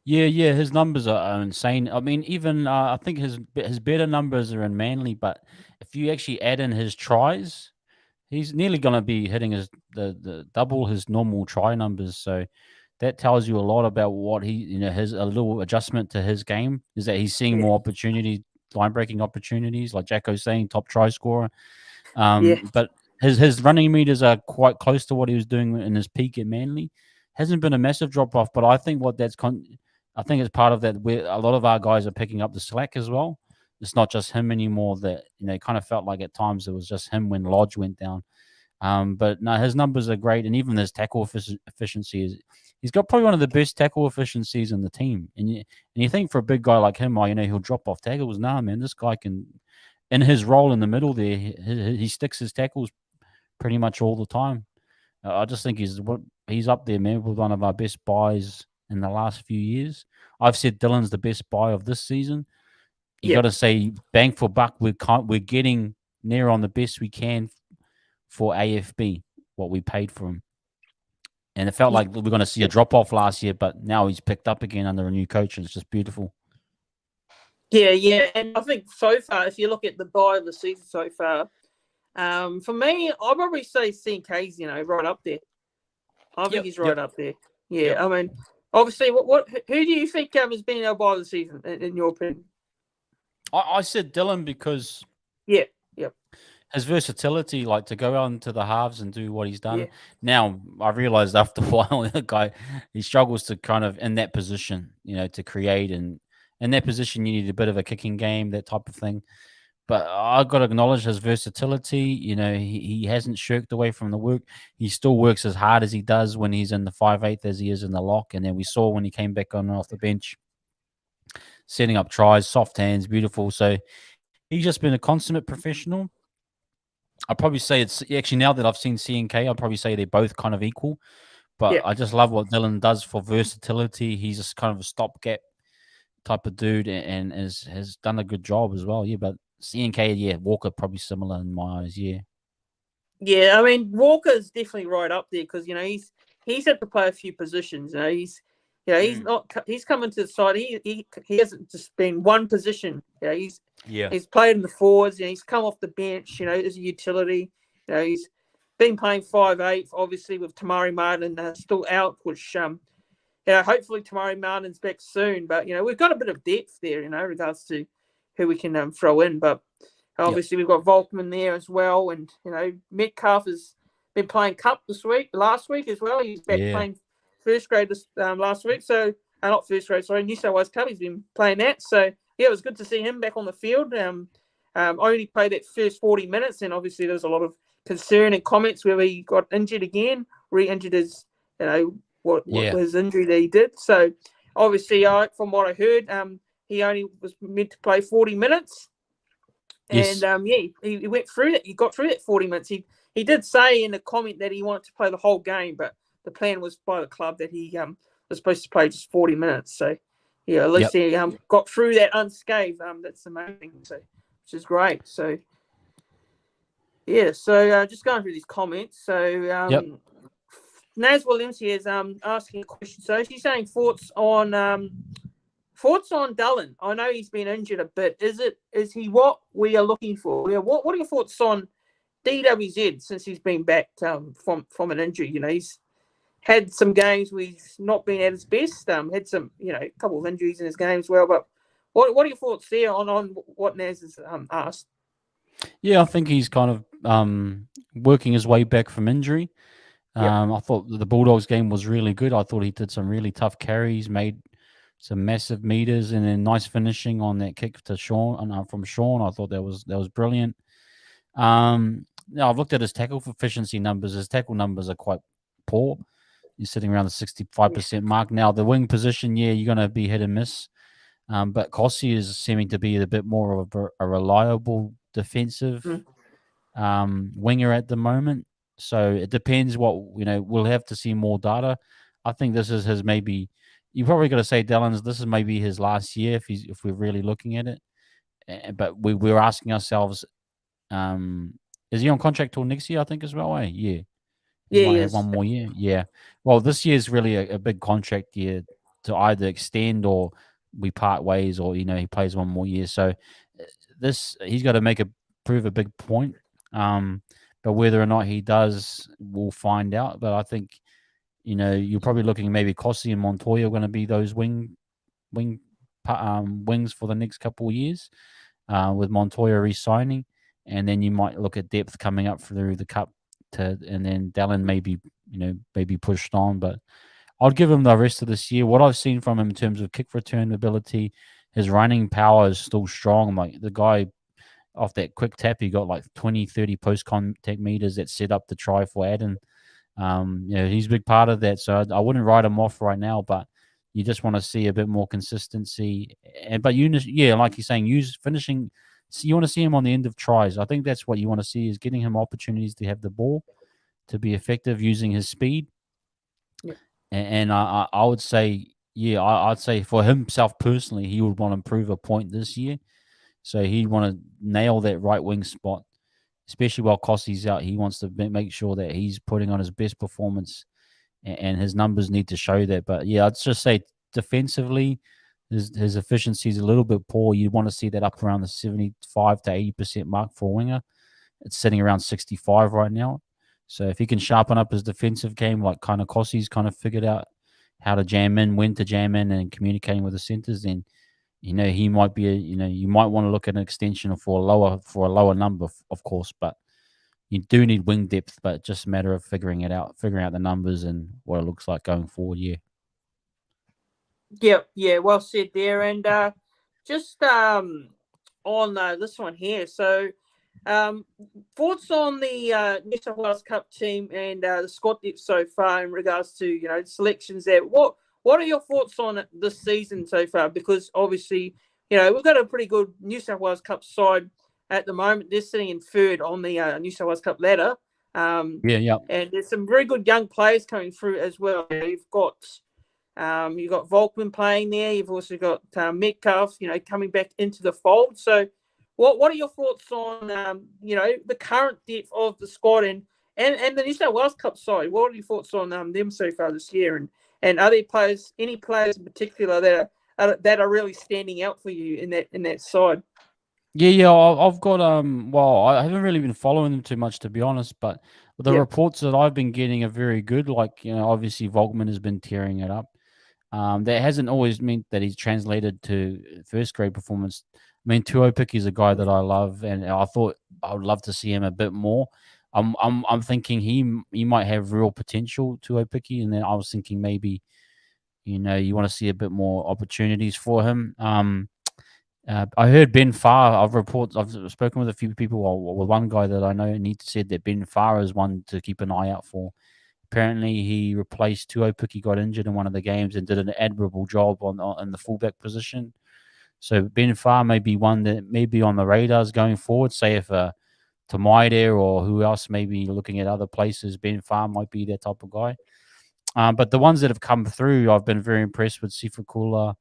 Yeah, his numbers are insane. I mean, even I think his better numbers are in Manly, but if you actually add in his tries, he's nearly going to be hitting the double his normal try numbers. So that tells you a lot about what his a little adjustment to his game is that he's seeing more opportunity, line breaking opportunities, like Jacko's saying, top try scorer. But his running meters are quite close to what he was doing in his peak at Manly. Hasn't been a massive drop off, but I think I think it's part of that. Where a lot of our guys are picking up the slack as well. It's not just him anymore. That it kind of felt like at times it was just him when Lodge went down. But no, his numbers are great, and even his tackle efficiency is. He's got probably one of the best tackle efficiencies in the team. And you think for a big guy like him, he'll drop off tackles. Nah, man, this guy can, in his role in the middle there, he sticks his tackles pretty much all the time. I just think he's up there, man, with one of our best buys in the last few years. I've said Dylan's the best buy of this season. You got to say, bang for buck, we're getting near on the best we can for AFB, what we paid for him. And it felt like we were going to see a drop-off last year, but now he's picked up again under a new coach, and it's just beautiful.
Yeah. And I think so far, if you look at the buy of the season so far, for me, I'll probably say CNK's, right up there. I think he's right up there. Yeah, I mean, obviously, who do you think has been our buy of the season, in your opinion?
I said Dylan because...
Yeah.
His versatility, like to go out into the halves and do what he's done. Yeah. Now, I realized after a while, the guy, he struggles to kind of, in that position, to create. And in that position, you need a bit of a kicking game, that type of thing. But I've got to acknowledge his versatility. He hasn't shirked away from the work. He still works as hard as he does when he's in the 5/8 as he is in the lock. And then we saw when he came back on off the bench, setting up tries, soft hands, beautiful. So he's just been a consummate professional. I'd probably say it's actually, now that I've seen CNK, I'd probably say they're both kind of equal. But I just love what Dylan does for versatility. He's just kind of a stopgap type of dude and has done a good job as well. Yeah, but CNK, yeah, Walker probably similar in my eyes. Yeah.
Yeah, I mean Walker's definitely right up there because he's had to play a few positions. He's not he's come into the side. He hasn't just been one position. He's played in the forwards. He's come off the bench. As a utility. He's been playing 5'8", obviously with Tamari Martin still out, which hopefully Tamari Martin's back soon. But we've got a bit of depth there. In regards to who we can throw in, but. Obviously, We've got Volkman there as well, and Metcalf has been playing Cup last week as well. He's back playing first grade last week, so not first grade, sorry, New South Wales Cup. He's been playing that, so it was good to see him back on the field. Only played that first 40 minutes, and obviously there was a lot of concern and comments where he got injured again, re-injured his, what his injury that he did. So obviously, from what I heard, he only was meant to play 40 minutes.
Yes.
And he went through that. He got through that 40 minutes. He did say in a comment that he wanted to play the whole game, but the plan was by the club that he was supposed to play just 40 minutes. So at least he got through that unscathed. That's amazing. So which is great. So so just going through these comments. So Naz Williams here is asking a question. So she's saying thoughts on Dallin. I know he's been injured a bit. Is he what we are looking for? What are your thoughts on DWZ since he's been back from an injury? He's had some games where he's not been at his best. Had some a couple of injuries in his game as well. But what are your thoughts there on what Naz has asked?
Yeah, I think he's kind of working his way back from injury. I thought the Bulldogs game was really good. I thought he did some really tough carries, made some massive meters, and then nice finishing on that kick to Sean from Sean. I thought that was brilliant. I've looked at his tackle efficiency numbers. His tackle numbers are quite poor. He's sitting around the 65% mark. Now the wing position, you're going to be hit and miss. But Kossi is seeming to be a bit more of a reliable defensive winger at the moment. So it depends what we'll have to see more data. I think this is his maybe. You probably got to say Dallin's. This is maybe his last year if we're really looking at it. But we're asking ourselves, is he on contract till next year? I think as well. Yeah. He might have one more year. Yeah. Well, this year is really a big contract year to either extend or we part ways, or he plays one more year. So he's got to prove a big point. But whether or not he does, we'll find out. But I think. You're probably looking maybe Kossi and Montoya are going to be those wings for the next couple of years, with Montoya re-signing, and then you might look at depth coming up through the cup, and then Dallin maybe pushed on. But I'd give him the rest of this year. What I've seen from him in terms of kick return ability, his running power is still strong. Like the guy off that quick tap, he got like 20, 30 post contact meters that set up the try for Addison. He's a big part of that, so I wouldn't write him off right now, but you just want to see a bit more consistency. But like you're saying, finishing. So you want to see him on the end of tries. I think that's what you want to see, is getting him opportunities to have the ball, to be effective using his speed.
Yeah.
And I would say, I'd say for himself personally, he would want to improve a point this year, so he'd want to nail that right wing spot. Especially while Kossi's out, he wants to make sure that he's putting on his best performance, and his numbers need to show that. But I'd just say defensively, his efficiency is a little bit poor. You want to see that up around the 75 to 80% mark for a winger. It's sitting around 65 right now. So if he can sharpen up his defensive game, like kind of Kossi's kind of figured out how to jam in, when to jam in, and communicating with the centers, then he might be you might want to look at an extension for a lower number, of course, but you do need wing depth. But it's just a matter of figuring out the numbers and what it looks like going forward.
Yeah, well said there. And just on this one here, so thoughts on the New South Wales Cup team and the squad depth so far in regards to selections there. What are your thoughts on it this season so far? Because obviously, we've got a pretty good New South Wales Cup side at the moment. They're sitting in third on the New South Wales Cup ladder. And there's some very good young players coming through as well. You've got You've got Volkman playing there. You've also got Metcalf, coming back into the fold. So, what are your thoughts on the current depth of the squad and the New South Wales Cup side? What are your thoughts on them so far this year? And are there any players in particular that are really standing out for you in that side?
Yeah. I've got Well, I haven't really been following them too much, to be honest, but the reports that I've been getting are very good. Like, obviously Volkman has been tearing it up. That hasn't always meant that he's translated to first grade performance. I mean, Tuopiki is a guy that I love, and I thought I would love to see him a bit more. I'm thinking he might have real potential, Tuopiki, and then I was thinking maybe you want to see a bit more opportunities for him. I heard Ben Farr. I've spoken with a few people. Well, one guy that I know, and he said that Ben Farr is one to keep an eye out for. Apparently, he replaced Tuopiki, got injured in one of the games, and did an admirable job on the fullback position. So Ben Farr may be one that may be on the radars going forward. Say if Tamaide or who else may be looking at other places, Ben Farr might be that type of guy. But the ones that have come through, I've been very impressed with Sifakula.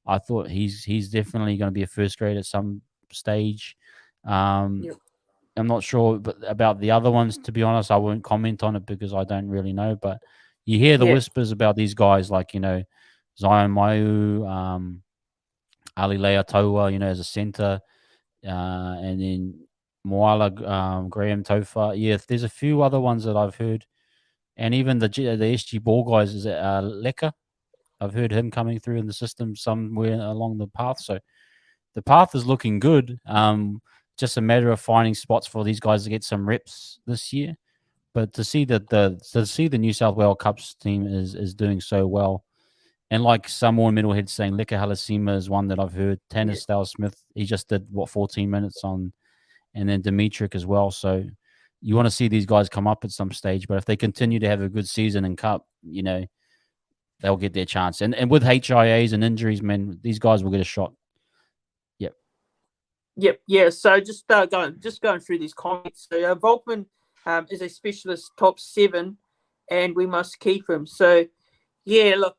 I thought he's definitely going to be a first grade at some stage. I'm not sure about the other ones, to be honest. I won't comment on it because I don't really know. But you hear the whispers about these guys like, Zion Maiu, Ali Leatoa, as a centre, and then Moala, Graham Tofa. Yeah, there's a few other ones that I've heard. And even the SG Ball guys, is it Leka? I've heard him coming through in the system somewhere along the path. So the path is looking good. Just a matter of finding spots for these guys to get some reps this year. But to see that the New South Wales Cups team is doing so well, and like some more middleheads saying, Leka Halasima is one that I've heard. Tanner Smith, he just did 14 minutes on, and then Dimitrik as well. So you want to see these guys come up at some stage. But if they continue to have a good season in Cup, they'll get their chance. And with HIAs and injuries, man, these guys will get a shot.
Yep. Yeah. So just going through these comments. So Volkman is a specialist top 7, and we must keep him. So yeah, look,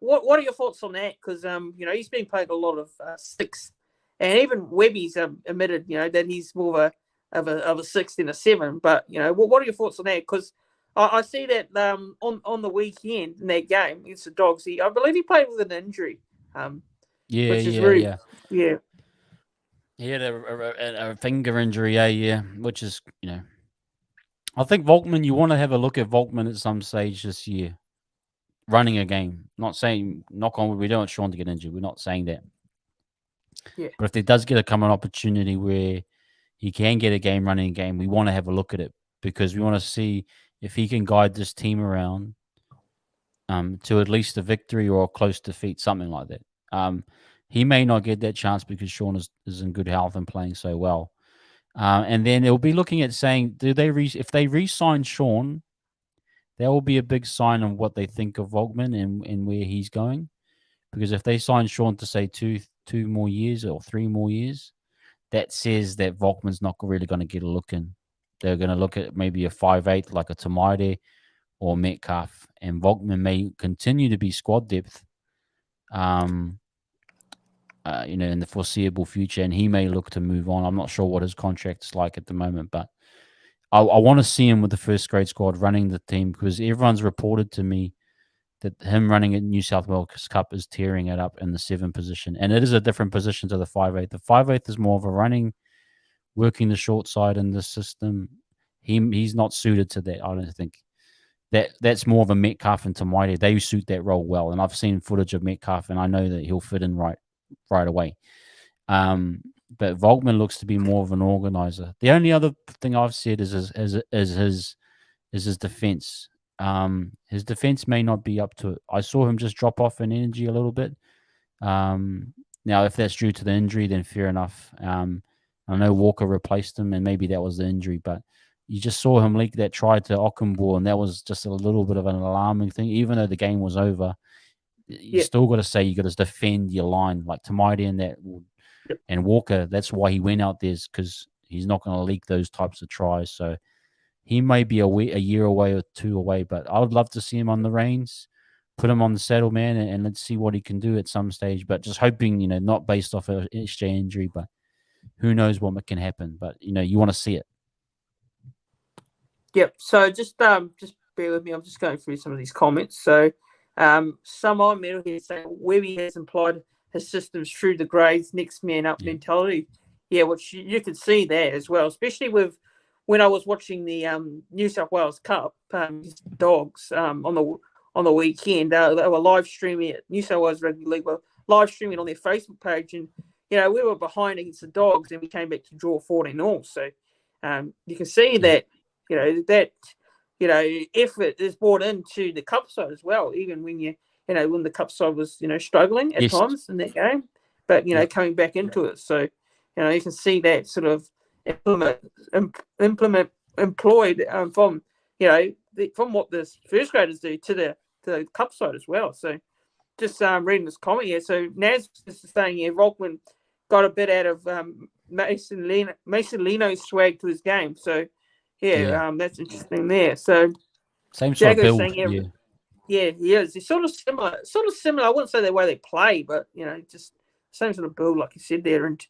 what are your thoughts on that? Because he's been playing a lot of 6, and even Webby's admitted that he's more of a 6 than a 7. But what are your thoughts on that? Because I see that on the weekend in that game against the Dogs, I believe he played with an injury. Which is yeah.
He had a finger injury, yeah, which is, I think Volkman, you want to have a look at Volkman at some stage this year, running a game. Not saying, knock on wood, we don't want Sean to get injured. We're not saying that.
Yeah.
But if there does get a common opportunity where he can get a game running a game, we want to have a look at it because we want to see if he can guide this team around to at least a victory or a close defeat, something like that. He may not get that chance because Sean is in good health and playing so well. And then they'll be looking at saying, if they re-sign Sean, that will be a big sign of what they think of Volkman and where he's going. Because if they sign Sean to say two more years or 3 more years, that says that Volkman's not really going to get a look in. They're going to look at maybe a 5'8", like a Tamaide or Metcalf, and Volkman may continue to be squad depth. In the foreseeable future, and he may look to move on. I'm not sure what his contract's like at the moment, but I want to see him with the first grade squad running the team because everyone's reported to me that him running at New South Wales Cup is tearing it up in the 7 position, and it is a different position to the 5'8". The 5'8" is more of a running, working the short side in the system. He's not suited to that. I don't think that's more of a Metcalf and Tamaide. They suit that role well, and I've seen footage of Metcalf, and I know that he'll fit in right away. But Volkman looks to be more of an organizer. The only other thing I've said is his defense. His defense may not be up to it. I saw him just drop off in energy a little bit. Now, if that's due to the injury, then fair enough. I know Walker replaced him, and maybe that was the injury, but you just saw him leak that try to Ockenball, and that was just a little bit of an alarming thing. Even though the game was over, you still got to say you got to defend your line, like Tamaide and that, and Walker. That's why he went out there, because he's not going to leak those types of tries. So he may be a year away or 2 away, but I would love to see him on the reins. put him on the saddle, man, and let's see what he can do at some stage. But just hoping, not based off an extra injury, but who knows what can happen. But you want to see it.
Yep. So just bear with me. I'm just going through some of these comments. So some on metal here saying Webby has implied his systems through the grades, next man up mentality. Yeah, which you can see there as well, especially with when I was watching the New South Wales Cup dogs on the weekend. They were live streaming it. New South Wales Rugby League were live streaming on their Facebook page, and we were behind against the Dogs, and we came back to draw 14-all. So you can see that effort is brought into the Cup side as well, even when when the Cup side was struggling at times in that game, but coming back into it. So you can see that sort of employed from from what the first graders do to the Cup side as well. So just reading this comment here. So Naz is saying Volkman got a bit out of Mason Leno's swag to his game. So that's interesting there. So
same sort of build.
Saying, yeah, he is. He's sort of similar. I wouldn't say the way they play, but just same sort of build, like you said there. And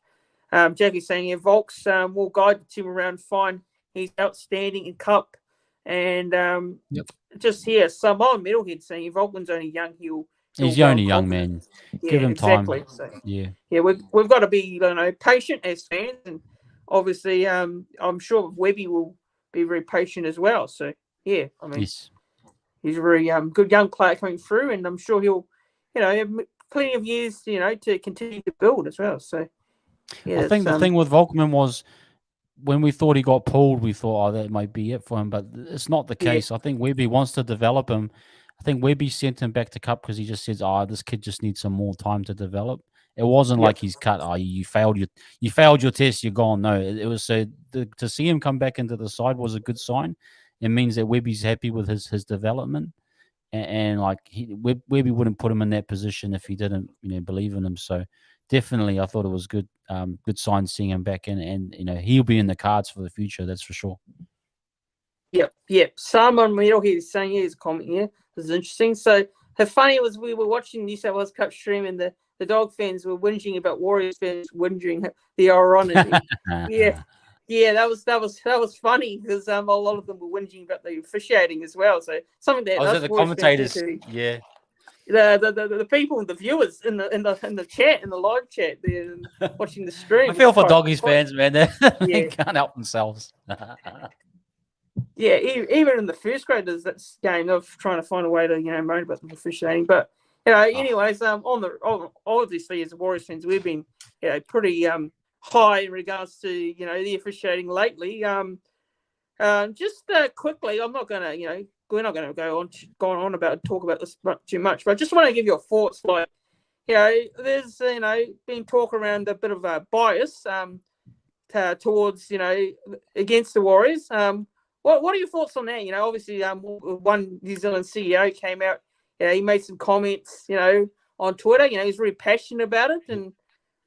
Jackie's saying, Volks will guide the team around fine. He's outstanding in Cup. And just here, Samoa Metalhead saying, Volkman's only young.
He's only young, man. Give him time.
So,
yeah,
we've got to be patient as fans, and obviously, I'm sure Webby will be very patient as well. So I mean, he's a very good young player coming through, and I'm sure he'll, have plenty of years, to continue to build as well. So
I think the thing with Volkman was when we thought he got pulled, we thought, that might be it for him, but it's not the case. I think Webby wants to develop him. I think Webby sent him back to Cup because he just says, this kid just needs some more time to develop. It wasn't like he's cut. You failed your test. You're gone. No, it was to see him come back into the side was a good sign. It means that Webby's happy with his development, and Webby wouldn't put him in that position if he didn't believe in him. So definitely, I thought it was good. Good sign seeing him back in, and he'll be in the cards for the future. That's for sure.
Yep. Someone Metal here is saying his comment here. This is interesting. So how funny was we were watching New South Wales Cup stream, and the Dog fans were whinging about Warriors fans whinging the irony. that was funny because a lot of them were whinging about the officiating as well. So something that
was the commentators. Yeah.
The people, the viewers in the chat, in the live chat, they're watching the stream.
I feel for Doggies fans, man. They can't help themselves.
Even in the first graders, that's game of trying to find a way to moan about the officiating. But anyways, obviously as Warriors fans, we've been pretty high in regards to the officiating lately. Just quickly, I'm not gonna we're not going to go on about talk about this too much, but I just want to give your thoughts. Like, there's been talk around a bit of a bias towards against the Warriors. What are your thoughts on that? Obviously, one New Zealand CEO came out. He made some comments, on Twitter. He's very passionate about it. And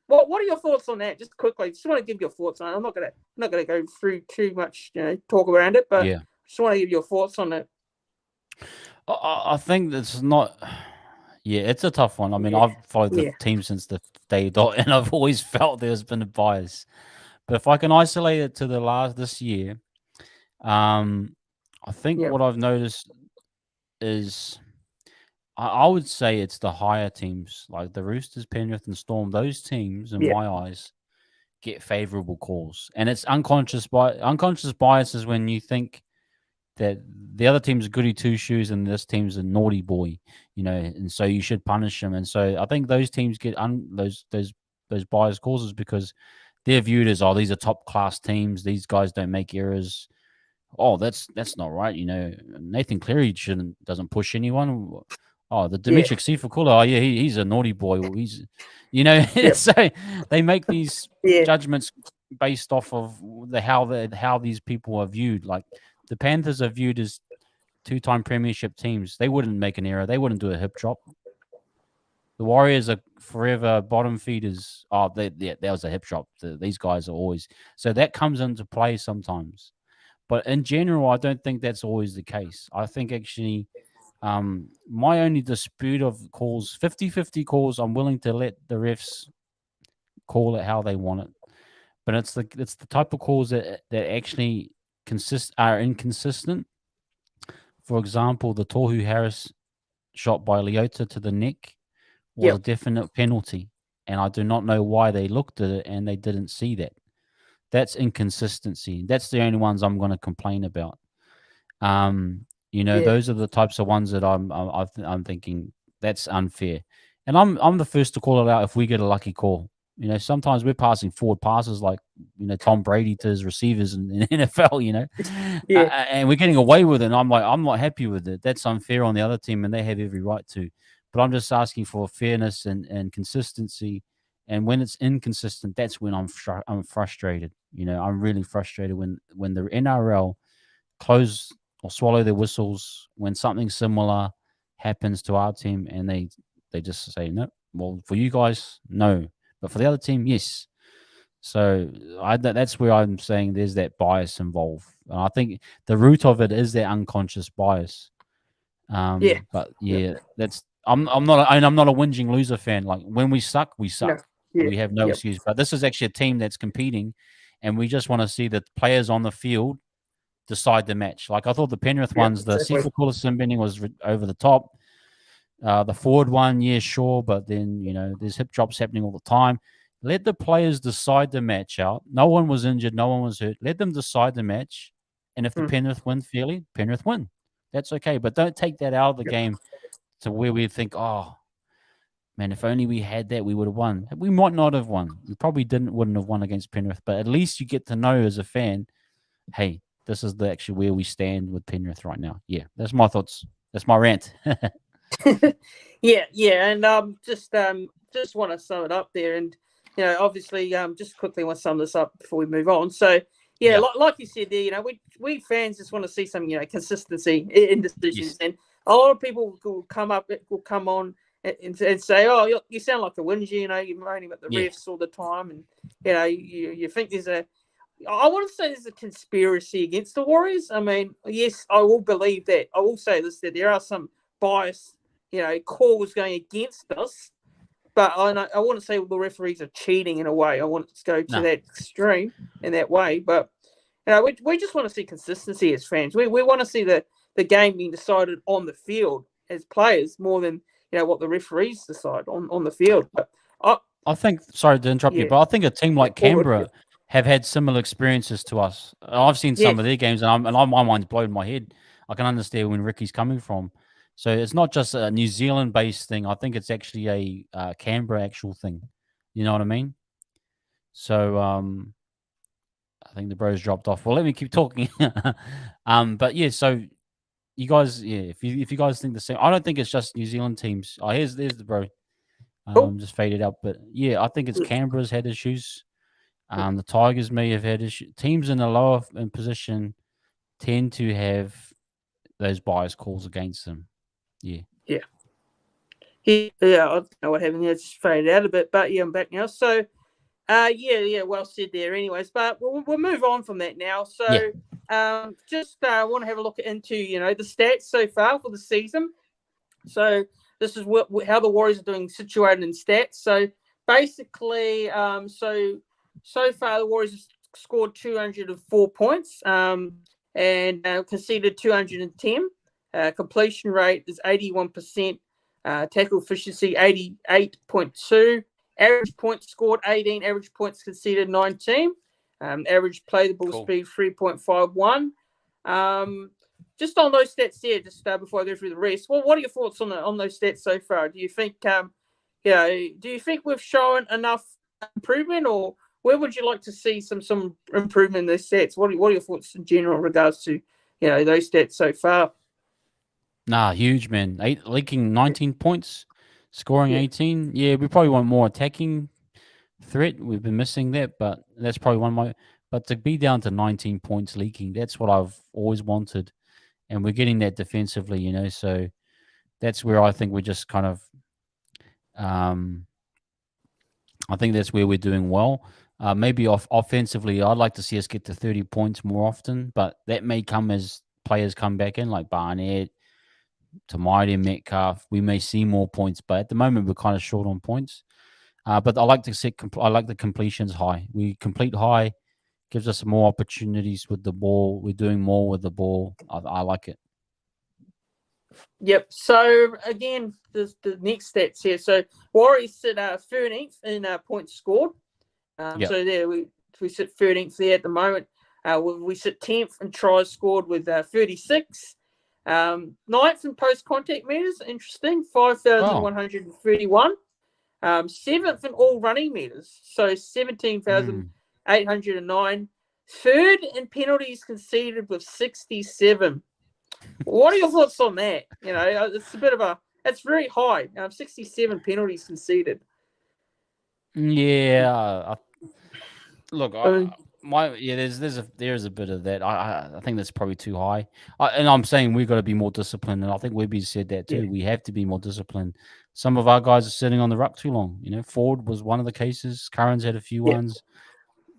what are your thoughts on that? Just quickly, just want to give your thoughts on it. I'm not gonna go through too much, talk around it, but just want to give your thoughts on it.
I think that's not. Yeah, it's a tough one. I mean, I've followed the team since the day dot, and I've always felt there's been a bias. But if I can isolate it to this year, I think what I've noticed is I would say it's the higher teams, like the Roosters, Penrith, and Storm. Those teams, in my eyes, get favourable calls, and it's unconscious bias. Unconscious bias is when you think that the other team's a goody two shoes and this team's a naughty boy, and so you should punish them. And so I think those teams get those bias causes because they're viewed as, these are top class teams. These guys don't make errors. That's not right. Nathan Cleary doesn't push anyone. The Dimitri Sifakula, he's a naughty boy. He's, so they make these judgments based off of how these people are viewed. Like the Panthers are viewed as 2-time premiership teams. They wouldn't make an error. They wouldn't do a hip drop. The Warriors are forever bottom feeders. That was a hip drop. These guys are always. So that comes into play sometimes. But in general, I don't think that's always the case. I think actually My only dispute of calls, 50-50 calls, I'm willing to let the refs call it how they want it. But it's the type of calls that actually are inconsistent. For example, the Tohu Harris shot by Leota to the neck was a definite penalty, and I do not know why they looked at it and they didn't see that. That's inconsistency. That's the only ones I'm going to complain about. Those are the types of ones that I'm thinking that's unfair, and I'm the first to call it out if we get a lucky call. Sometimes we're passing forward passes like Tom Brady to his receivers in the NFL. And we're getting away with it. And I'm not happy with it. That's unfair on the other team, and they have every right to. But I'm just asking for fairness and consistency. And when it's inconsistent, that's when I'm frustrated. I'm really frustrated when the NRL close or swallow their whistles when something similar happens to our team, and they just say no. Well, for you guys, no. But for the other team, yes. So that's where I'm saying there's that bias involved. And I think the root of it is that unconscious bias. But that's I'm not a whinging loser fan. Like when we suck, we suck. No. We have no excuse. But this is actually a team that's competing, and we just want to see the players on the field decide the match. Like I thought the Penrith ones, the Sifu Kula Simbending was over the top. The forward one, sure, but then there's hip drops happening all the time. Let the players decide the match out. No one was injured, no one was hurt. Let them decide the match, and if the Penrith win fairly, Penrith win. That's okay, but don't take that out of the game to where we think, oh man, if only we had that, we would have won. We might not have won. We probably wouldn't have won against Penrith, but at least you get to know as a fan, hey, this is actually where we stand with Penrith right now. Yeah, that's my thoughts. That's my rant.
And just want to sum it up there, and obviously, just quickly want to sum this up before we move on. So, like you said there, we fans just want to see some consistency in decisions, and a lot of people will come on and say, "Oh, you sound like a whinger, you're moaning about the refs all the time," and you think there's I want to say there's a conspiracy against the Warriors. I mean, yes, I will believe that. I will say this, that there are some bias, calls going against us. But I want to say the referees are cheating in a way. I want to go to that extreme in that way. But, we just want to see consistency as fans. We want to see the game being decided on the field as players more than, what the referees decide on the field. But
I think, sorry to interrupt you, but I think a team like Canberra have had similar experiences to us. I've seen some of their games, and my mind's blown in my head. I can understand when Ricky's coming from. So it's not just a New Zealand-based thing. I think it's actually a Canberra actual thing. You know what I mean? So I think the bros dropped off. Well, let me keep talking. But yeah, so you guys, if you guys think the same, I don't think it's just New Zealand teams. Oh, there's the bro. Just faded out, but yeah, I think it's Canberra's had issues. The Tigers may have had issues. Teams in the lower position tend to have those bias calls against them. Yeah.
I don't know what happened there. It's faded out a bit, but I'm back now. So, well said there. Anyways, but we'll move on from that now. So, just want to have a look into the stats so far for the season. So this is how the Warriors are doing situated in stats. So basically, so far the Warriors have scored 204 points and conceded 210. Completion rate is 81%. Tackle efficiency 88.2. Average points scored 18. Average points conceded 19. Average playable speed 3.51. Just on those stats there, before I go through the rest, what are your thoughts on those stats so far? Do you think do you think we've shown enough improvement, or where would you like to see some improvement in those stats? What are your thoughts in general in regards to those stats so far?
Huge, man. Leaking 19 points, scoring 18. Yeah, we probably want more attacking threat. We've been missing that, but that's probably one of my. But to be down to 19 points leaking, that's what I've always wanted, and we're getting that defensively, So that's where I think we're just kind of. I think that's where we're doing well. Maybe offensively, I'd like to see us get to 30 points more often, but that may come as players come back in, like Barnett, Mighty and Metcalf, we may see more points, but at the moment we're kind of short on points. But I like I like the completions high. We complete high, gives us more opportunities with the ball. We're doing more with the ball. I like it.
Yep. So again, the next stats here. So Warriors sit 13th in points scored. So there we sit 13th there at the moment. We sit 10th in tries scored with 36. 9th in post contact meters. Interesting, 5,131. 7th in all running meters. So 17,809. Third in penalties conceded with 67. What are your thoughts on that? It's a bit of it's very high. 67 penalties conceded.
Yeah. Look, there's a bit of that. I think that's probably too high. And I'm saying we've got to be more disciplined. And I think Webby said that too. Yeah. We have to be more disciplined. Some of our guys are sitting on the ruck too long. Ford was one of the cases. Curran's had a few ones.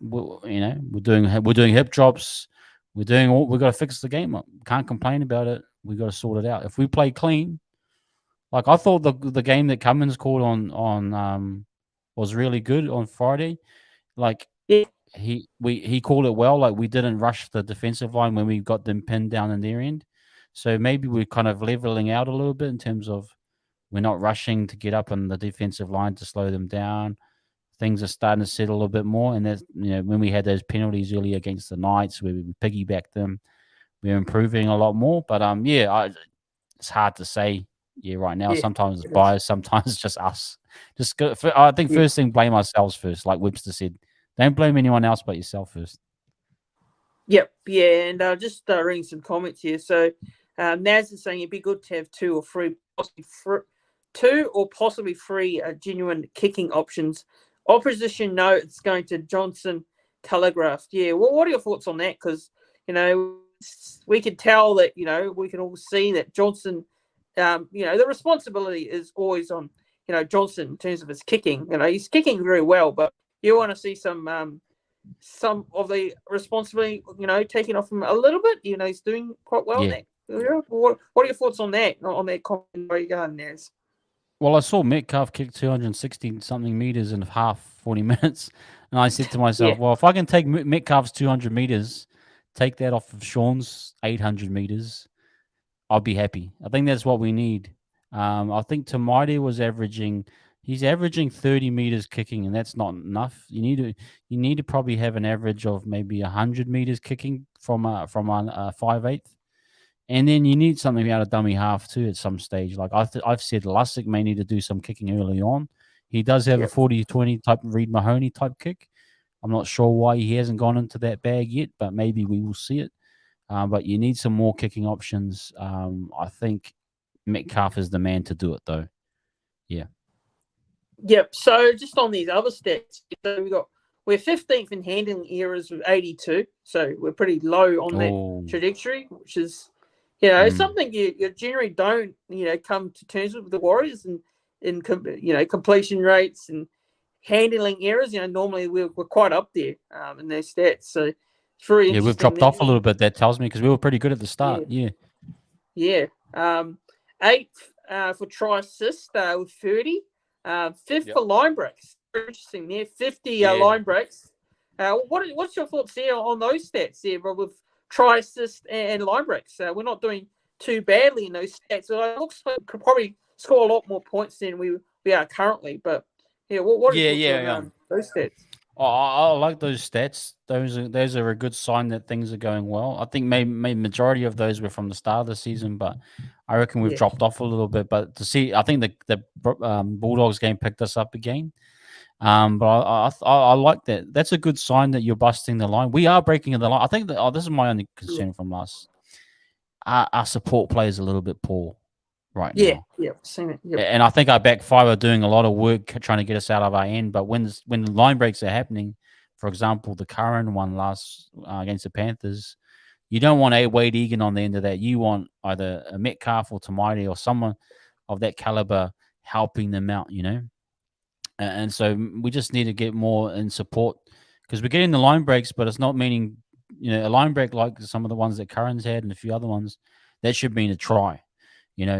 We're doing hip drops. We've got to fix the game up. Can't complain about it. We got to sort it out. If we play clean, like I thought the game that Cummins called on was really good on Friday. Like he called it well. Like we didn't rush the defensive line when we got them pinned down in their end. So maybe we're kind of leveling out a little bit in terms of we're not rushing to get up on the defensive line to slow them down. Things are starting to settle a little bit more. And that's, when we had those penalties earlier against the Knights where we piggybacked them, we're improving a lot more. But it's hard to say. Yeah, right now. Sometimes it's bias, sometimes it's just us. I think first thing, blame ourselves first. Like Webster said, don't blame anyone else but yourself first.
Yep, yeah, and just reading some comments here. So Naz is saying it'd be good to have two or possibly three genuine kicking options. Opposition, no, it's going to Johnson telegraphed. Yeah, well, what are your thoughts on that? Because we could tell that we can all see that Johnson. The responsibility is always on Johnson in terms of his kicking. He's kicking very well, but you want to see some of the responsibility taken off him a little bit. He's doing quite well. Yeah. What are your thoughts on that? On that comment where you going, Naz?
Well, I saw Metcalf kick 260 something meters in half 40 minutes, and I said to myself, well, if I can take Metcalf's 200 meters, take that off of Sean's 800 meters, I'll be happy. I think that's what we need. I think Tamaide he's averaging 30 meters kicking, and that's not enough. You need to probably have an average of maybe 100 meters kicking from a 5/8, and then you need something out of dummy half too at some stage. Like I've said, Lasik may need to do some kicking early on. He does have a 40-20 type Reed Mahoney type kick. I'm not sure why he hasn't gone into that bag yet, but maybe we will see it. But you need some more kicking options. I think Metcalf is the man to do it, though. Yeah.
Yep. So just on these other stats, we're 15th in handling errors with 82. So we're pretty low on that trajectory, which is, something you generally don't, come to terms with the Warriors and completion rates and handling errors. Normally we're quite up there in their stats. So.
We've dropped off a little bit. That tells me because we were pretty good at the start.
Yeah. 8th for try assist with 30. 5th for line breaks. Interesting there. 50 line breaks. What's your thoughts there on those stats there, Rob, with try assist and line breaks? We're not doing too badly in those stats. So it looks like we could probably score a lot more points than we are currently. But what are your thoughts on those stats?
I like those stats. Those are a good sign that things are going well. I think maybe majority of those were from the start of the season, but I reckon we've dropped off a little bit. But to see, I think the Bulldogs game picked us up again. But I like that. That's a good sign that you're busting the line. We are breaking the line. I think that this is my only concern from us. Our support play is a little bit poor right now.
Yeah, seen it. Yep.
And I think our back five are doing a lot of work trying to get us out of our end. But when the line breaks are happening, for example, the Curran one last against the Panthers, you don't want a Wade Egan on the end of that. You want either a Metcalf or Tamaide or someone of that caliber helping them out, And so we just need to get more in support because we're getting the line breaks, but it's not meaning, a line break like some of the ones that Curran's had and a few other ones, that should mean a try.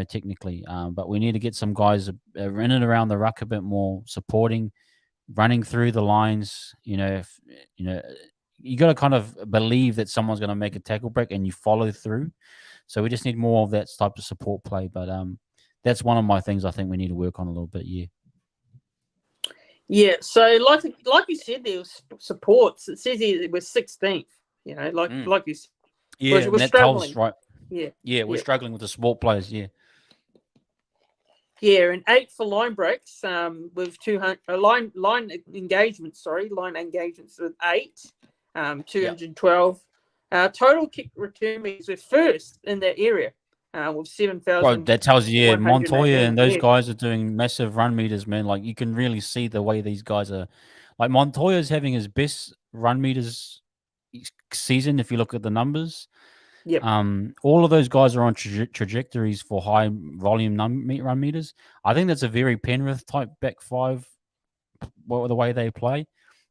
technically. But we need to get some guys in and around the ruck a bit more, supporting, running through the lines. If you got to kind of believe that someone's going to make a tackle break and you follow through. So we just need more of that type of support play. But that's one of my things I think we need to work on a little bit. Yeah.
Yeah. So like you said, there was supports. It says here we're 16th. Like you said.
Yeah,
we're struggling.
Right.
Yeah,
we're struggling with the support players. Yeah.
Yeah, and 8 for line breaks. With 200 line engagements. Sorry, line engagements with 8. 212. Total kick return meters were first in that area. With 7,000.
Well, that tells you, Montoya and those guys are doing massive run meters, man. Like you can really see the way these guys are. Like Montoya's having his best run meters season if you look at the numbers.
Yep.
All of those guys are on trajectories for high volume run meters. I think that's a very Penrith type back five. The way they play,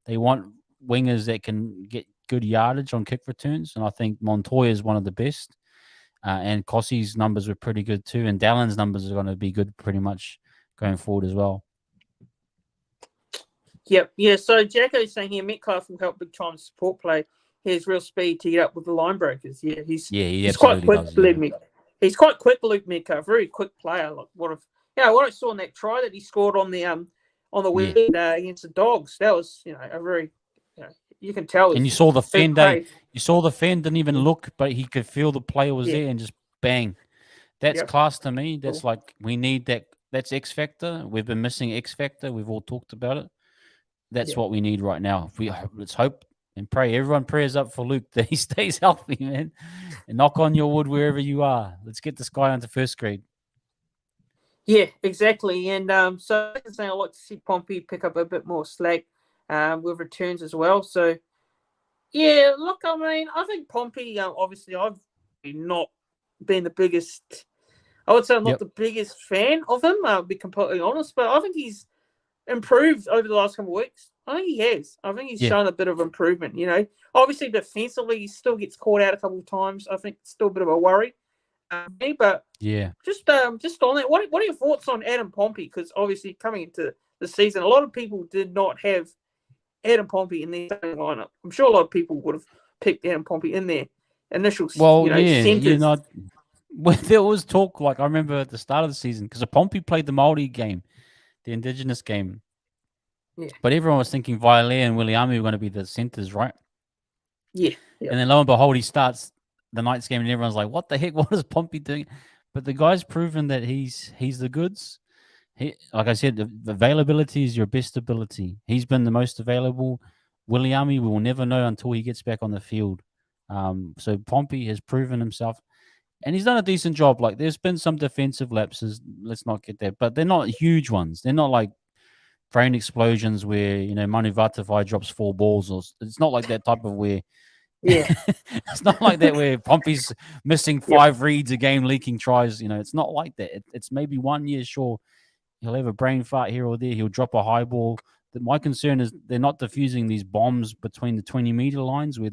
they want wingers that can get good yardage on kick returns, and I think Montoya is one of the best. And Kossi's numbers were pretty good too, and Dallin's numbers are going to be good pretty much going forward as well.
Yep. Yeah. So Jacko's saying here, Metcalf will help big time support play. He has real speed to get up with the line breakers. Yeah, he's quite quick. Believe me, he's quite quick. Luke Metcalf, very quick player. Like what I saw in that try that he scored on the weekend against the Dogs. That was a very you can tell.
And you saw the fend. You saw the fend didn't even look, but he could feel the player was there and just bang. That's class to me. That's like we need that. That's X factor. We've been missing X factor. We've all talked about it. That's what we need right now. Let's hope and pray. Everyone prayers up for Luke that he stays healthy, man. And knock on your wood wherever you are. Let's get this guy onto first grade.
Yeah, exactly. And so I'd like to see Pompey pick up a bit more slack with returns as well. So, yeah, look, I mean, I think Pompey, obviously, I've not been the biggest, I would say I'm not the biggest fan of him, I'll be completely honest, but I think he's improved over the last couple of weeks. I think he has. I think he's shown a bit of improvement, Obviously, defensively, he still gets caught out a couple of times. I think it's still a bit of a worry. But just on that, what are your thoughts on Adam Pompey? Because obviously, coming into the season, a lot of people did not have Adam Pompey in their lineup. I'm sure a lot of people would have picked Adam Pompey in their initial centers.
There was talk, like I remember at the start of the season, because Pompey played the Māori game, the Indigenous game. Yeah. But everyone was thinking Vailea and Williami were going to be the centers, right?
Yeah.
And then lo and behold, he starts the Knights game, and everyone's like, "What the heck? What is Pompey doing?" But the guy's proven that he's the goods. Like I said, the availability is your best ability. He's been the most available. Williami, we will never know until he gets back on the field. So Pompey has proven himself, and he's done a decent job. Like there's been some defensive lapses. Let's not get that, but they're not huge ones. They're not like brain explosions where Manu Vatavai drops 4 balls, or it's not like that type of where.
Yeah,
it's not like that where Pompey's missing 5 reads a game, leaking tries. It's not like that. It's maybe 1 year, sure. He'll have a brain fart here or there. He'll drop a high ball. My concern is they're not diffusing these bombs between the 20-meter lines where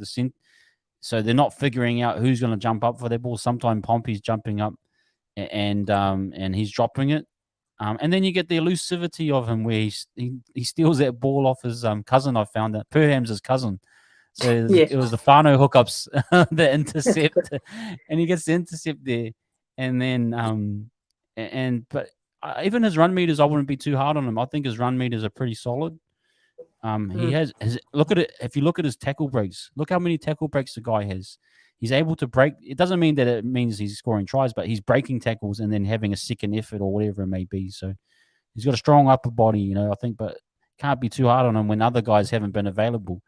so they're not figuring out who's going to jump up for their ball. Sometimes Pompey's jumping up and he's dropping it. And then you get the elusivity of him where he steals that ball off his cousin. I found that Perham's his cousin. So it was the Fano hookups that intercept, and he gets the intercept there. And then, but even his run meters, I wouldn't be too hard on him. I think his run meters are pretty solid. He has look at it. If you look at his tackle breaks, look how many tackle breaks the guy has. He's able to break. It doesn't mean that it means he's scoring tries, but he's breaking tackles and then having a second effort or whatever it may be. So he's got a strong upper body, I think, but can't be too hard on him when other guys haven't been available.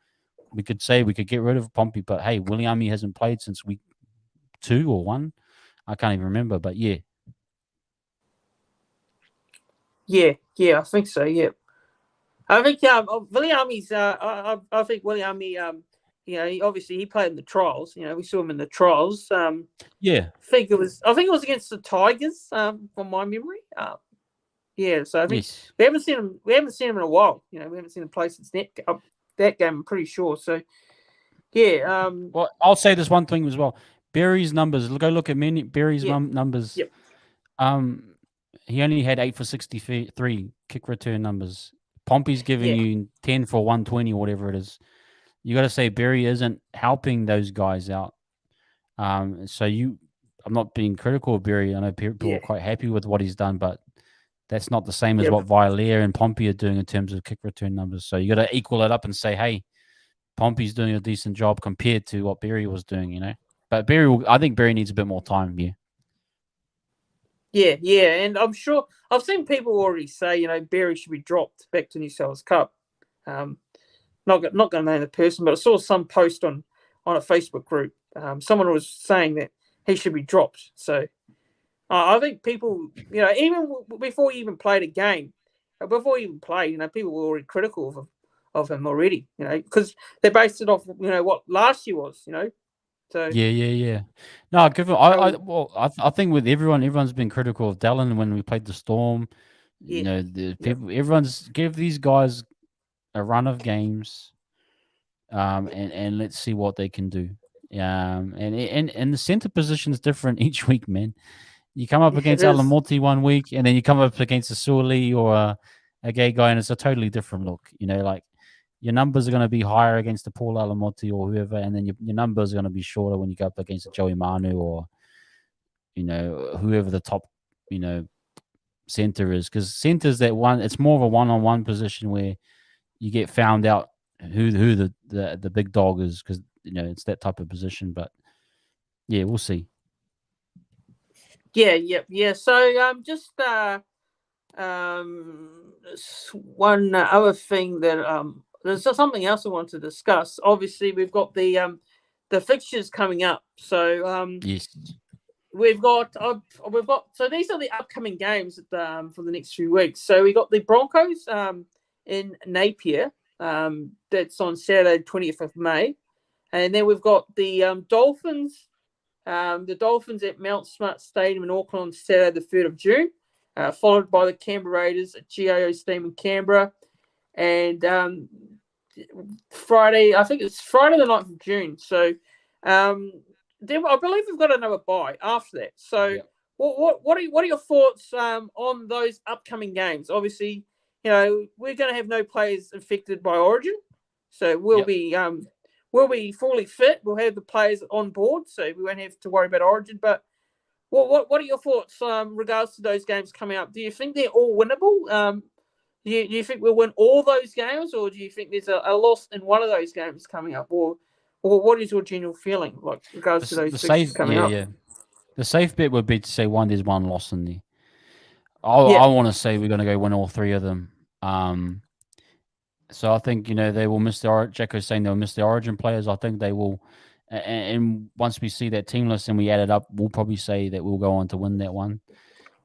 We could say we could get rid of Pompey, but hey, Williami hasn't played since week 2 or 1. I can't even remember, but yeah.
Yeah, I think so, yeah. I think Williami's, I think Williami, he played in the trials. We saw him in the trials. I think it was against the Tigers, from my memory. So I think we haven't seen him in a while. We haven't seen him play since that game, I'm pretty sure. So, yeah.
Well, I'll say this one thing as well. Berry's numbers. Go look at Berry's numbers.
Yep.
He only had 8 for 63 kick return numbers. Pompey's giving you 10 for 120 or whatever it is. You got to say Berry isn't helping those guys out. I'm not being critical of Berry. I know people are quite happy with what he's done, but that's not the same as what Villiers and Pompey are doing in terms of kick return numbers. So you got to equal it up and say, hey, Pompey's doing a decent job compared to what Berry was doing, you know. But I think Berry needs a bit more time here.
Yeah, and I'm sure I've seen people already say, you know, Berry should be dropped back to New South Cup. Not going to name the person, but I saw some post on a Facebook group. Someone was saying that he should be dropped. So I think people, you know, even before he even played a game, before he even played, you know, people were already critical of him already, you know, because they based it off, you know, what last year was, you know. So
yeah. No, give him. I think with everyone's been critical of Dallin when we played the Storm. You know, the people, everyone's give these guys a run of games, and let's see what they can do. And the center position is different each week, man. You come up against Alamoti one week, and then you come up against a Suoli or a gay guy, and it's a totally different look. You know, like your numbers are going to be higher against the Paul Alamoti or whoever, and then your numbers are going to be shorter when you go up against a Joey Manu or, you know, whoever the top, you know, center is. Because center's that one, it's more of a one-on-one position where you get found out who the big dog is, because, you know, it's that type of position. But yeah, we'll see.
Yeah. So just one other thing that there's something else I want to discuss. Obviously, we've got the fixtures coming up. So
yes,
we've got so these are the upcoming games for the next few weeks. So we got the Broncos in Napier. That's on Saturday, 20th of May, and then we've got the Dolphins. The Dolphins at Mount Smart Stadium in Auckland on Saturday, the 3rd of June, followed by the Canberra Raiders at GIO Stadium in Canberra. And Friday, I think it's Friday the 9th of June. So then I believe we've got another bye after that. So what are your thoughts on those upcoming games? Obviously, you know, we're going to have no players infected by Origin. So we'll be fully fit. We'll have the players on board, so we won't have to worry about Origin. But what are your thoughts regards to those games coming up? Do you think they're all winnable? Do you think we'll win all those games, or do you think there's a loss in one of those games coming up? Or what is your general feeling like regards to those fixtures coming up?
Yeah. The safe bet would be to say there's one loss in there. I want to say we're going to go win all three of them. So I think, you know, they will miss Jacko's saying they'll miss the Origin players. I think they will. And once we see that team list and we add it up, we'll probably say that we'll go on to win that one.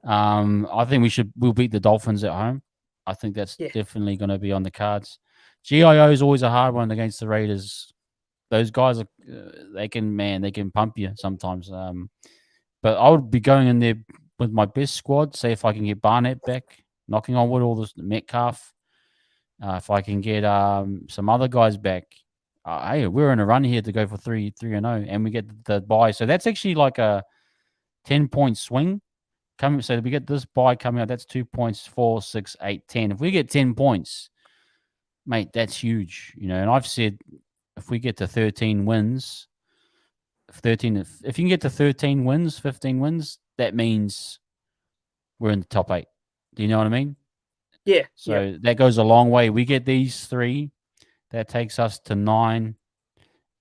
I think we'll beat the Dolphins at home. I think that's definitely going to be on the cards. GIO is always a hard one against the Raiders. Those guys they can pump you sometimes. But I would be going in there with my best squad. Say if I can get Barnett back, knocking on wood, all this Metcalf. If I can get some other guys back, hey, we're in a run here to go for 3-0, and we get the bye. So that's actually like a 10-point swing coming. So we get this bye coming out. That's 2 points, 4, 6, 8, 10. If we get 10 points, mate, that's huge. You know, and I've said if we get to 13 wins, if you can get to 13 wins, 15 wins, that means we're in the top 8. Do you know what I mean?
Yeah.
So that goes a long way. We get these 3, that takes us to 9,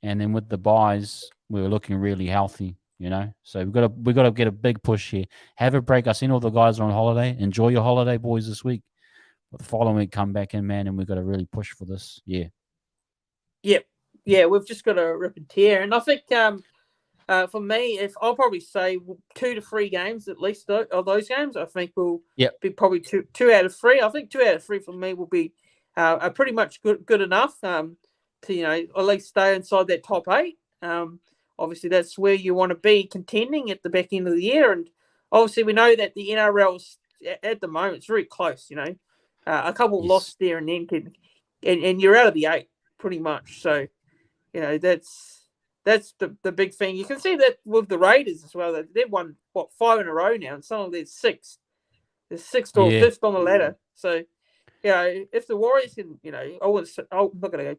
and then with the buys, we're looking really healthy. You know, so we've got to get a big push here. Have a break. I've seen all the guys are on holiday. Enjoy your holiday, boys, this week. But the following week, come back in, man, and we've got to really push for this. Yeah.
We've just got to rip and tear, and I think for me, if I'll probably say 2 to 3 games at least of those games, I think will be probably two out of 3. I think 2 out of 3 for me will be are pretty much good enough to, you know, at least stay inside that top 8. Obviously, that's where you want to be contending at the back end of the year, and obviously we know that the NRL's at the moment it's very close. You know, a couple of losses there and then and you're out of the 8 pretty much. So, you know, that's that's the big thing. You can see that with the Raiders as well. They've won, 5 in a row now, and some of them sixth. They're sixth or fifth on the ladder. So, if the Warriors can, I'm not going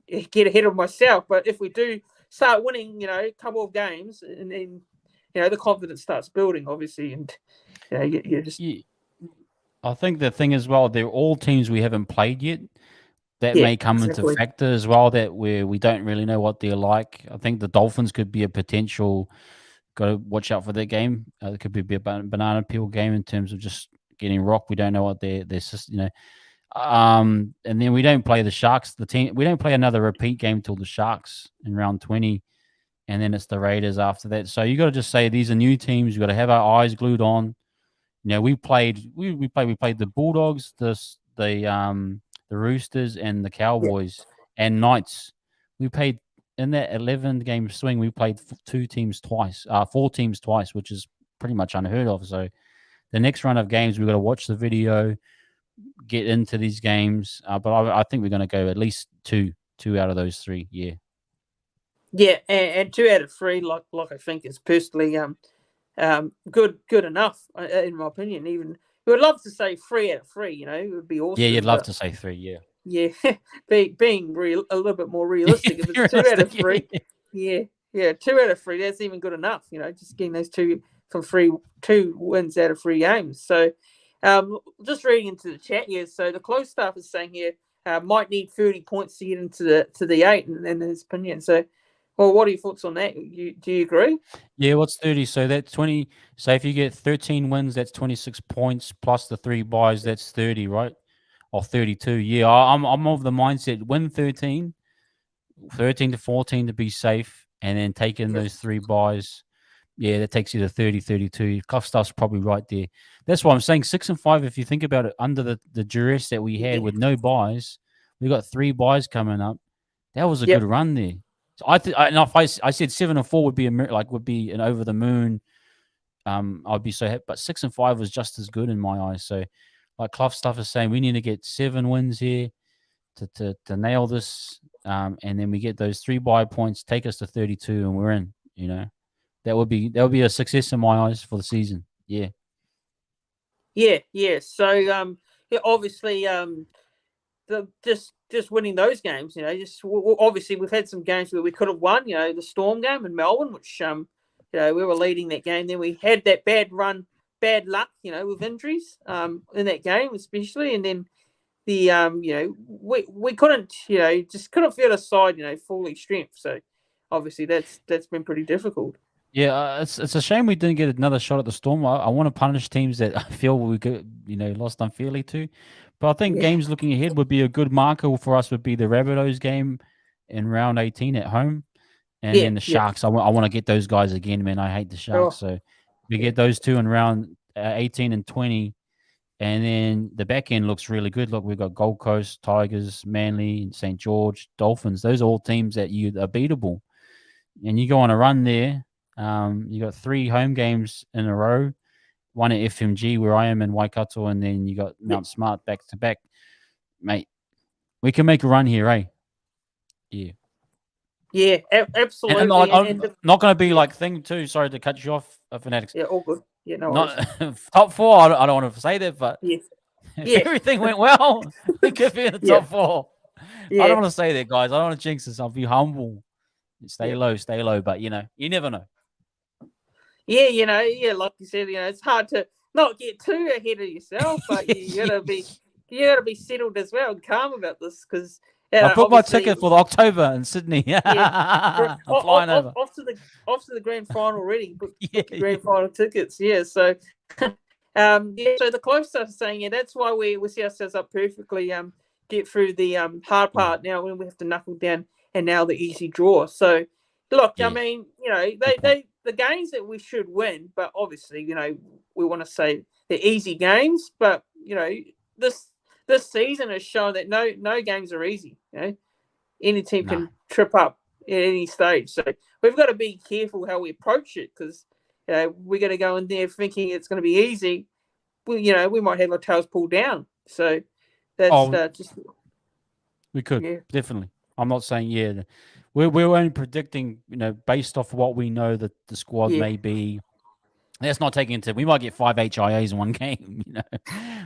to get ahead of myself, but if we do start winning, a couple of games, and then, the confidence starts building, obviously, and, you just...
Yeah. I think the thing as well, they're all teams we haven't played yet. That may come into factor as well, that we don't really know what they're like. I think the Dolphins could be a potential. Got to watch out for that game. It could be a banana peel game in terms of just getting rocked. We don't know what their system, and then we don't play the Sharks. We don't play another repeat game till the Sharks in round 20, and then it's the Raiders after that. So you got to just say these are new teams. We got to have our eyes glued on. We played the Bulldogs, the Roosters, and the Cowboys and Knights. We played in that 11-game swing. We played four teams twice, which is pretty much unheard of. So the next run of games, we've got to watch the video, get into these games. But I think we're going to go at least two out of those three. Yeah.
Yeah, and 2 out of 3, like I think is personally good enough in my opinion. Even we would love to say 3 out of 3. It would be awesome.
Yeah, you'd love to say 3. Yeah.
Yeah, being a little bit more realistic. If it's 2 out of 3, yeah, 2 out of 3, that's even good enough. Just getting those 2 wins out of 3 games. So, just reading into the chat here. So the close staff is saying here might need 30 points to get into the 8, in his opinion. So, well, what are your thoughts on that? Do you agree?
Yeah, what's 30? So that's 20. So if you get 13 wins, that's 26 points plus the 3 buys. That's 30, right? Or 32. Yeah, I'm of the mindset win 13 to 14 to be safe, and then take in those 3 buys. Yeah, that takes you to 30, 32. Cluff stuff's probably right there. That's why I'm saying 6 and 5. If you think about it, under the duress that we had with no buys, we got 3 buys coming up. That was a good run there. So if I said 7 and 4 would be would be an over the moon. I'd be so happy. But 6 and 5 was just as good in my eyes. So, like Clough stuff is saying, we need to get 7 wins here to nail this, and then we get those 3 buy points, take us to 32, and we're in. That would be a success in my eyes for the season. Yeah.
So obviously just winning those games, obviously we've had some games where we could have won. The Storm game in Melbourne, which we were leading that game. Then we had that bad luck, with injuries in that game especially, and then the we couldn't just couldn't field a side fully strength. So obviously that's been pretty difficult.
Yeah, it's a shame we didn't get another shot at the Storm. I want to punish teams that I feel we could, lost unfairly to. But I think games looking ahead would be a good marker for us. Would be the Rabbitohs game in round 18 at home, and then the Sharks. I want to get those guys again, man. I hate the Sharks, so we get those 2 in round 18 and 20, and then the back end looks really good. Look, we've got Gold Coast, Tigers, Manly, St. George, Dolphins. Those are all teams that you are beatable, and you go on a run there. You got 3 home games in a row, 1 at FMG where I am in Waikato, and then you got Mount Smart back to back. Mate, we can make a run here, eh?
Yeah, absolutely.
And I'm not going to be like thing too. Sorry to cut you off, Fanatics.
Yeah, all good. Yeah, no worries.
Top 4. I don't want to say that, but if everything went well, we could be in the top 4. I don't want to say that, guys. I don't want to jinx this. I'll be humble. Stay low. But you never know.
Yeah, like you said, it's hard to not get too ahead of yourself, but you gotta be settled as well and calm about this, because
I booked my ticket for October in Sydney. I'm flying over.
Off to the grand final already. Booked the grand final tickets. Yeah, so so the close stuff is saying that's why we see ourselves up perfectly. Get through the hard part now when we have to knuckle down and now the easy draw. So look, I mean, they the games that we should win, but obviously, we want to say they're easy games, but this season has shown that no games are easy. Any team can trip up at any stage. So we've got to be careful how we approach it, because we're going to go in there thinking it's going to be easy. We might have our tails pulled down. So that's just
we could definitely. I'm not saying we're only predicting, based off what we know that the squad
Yeah.
may be. That's not taking into. We might get 5 HIAs in one game.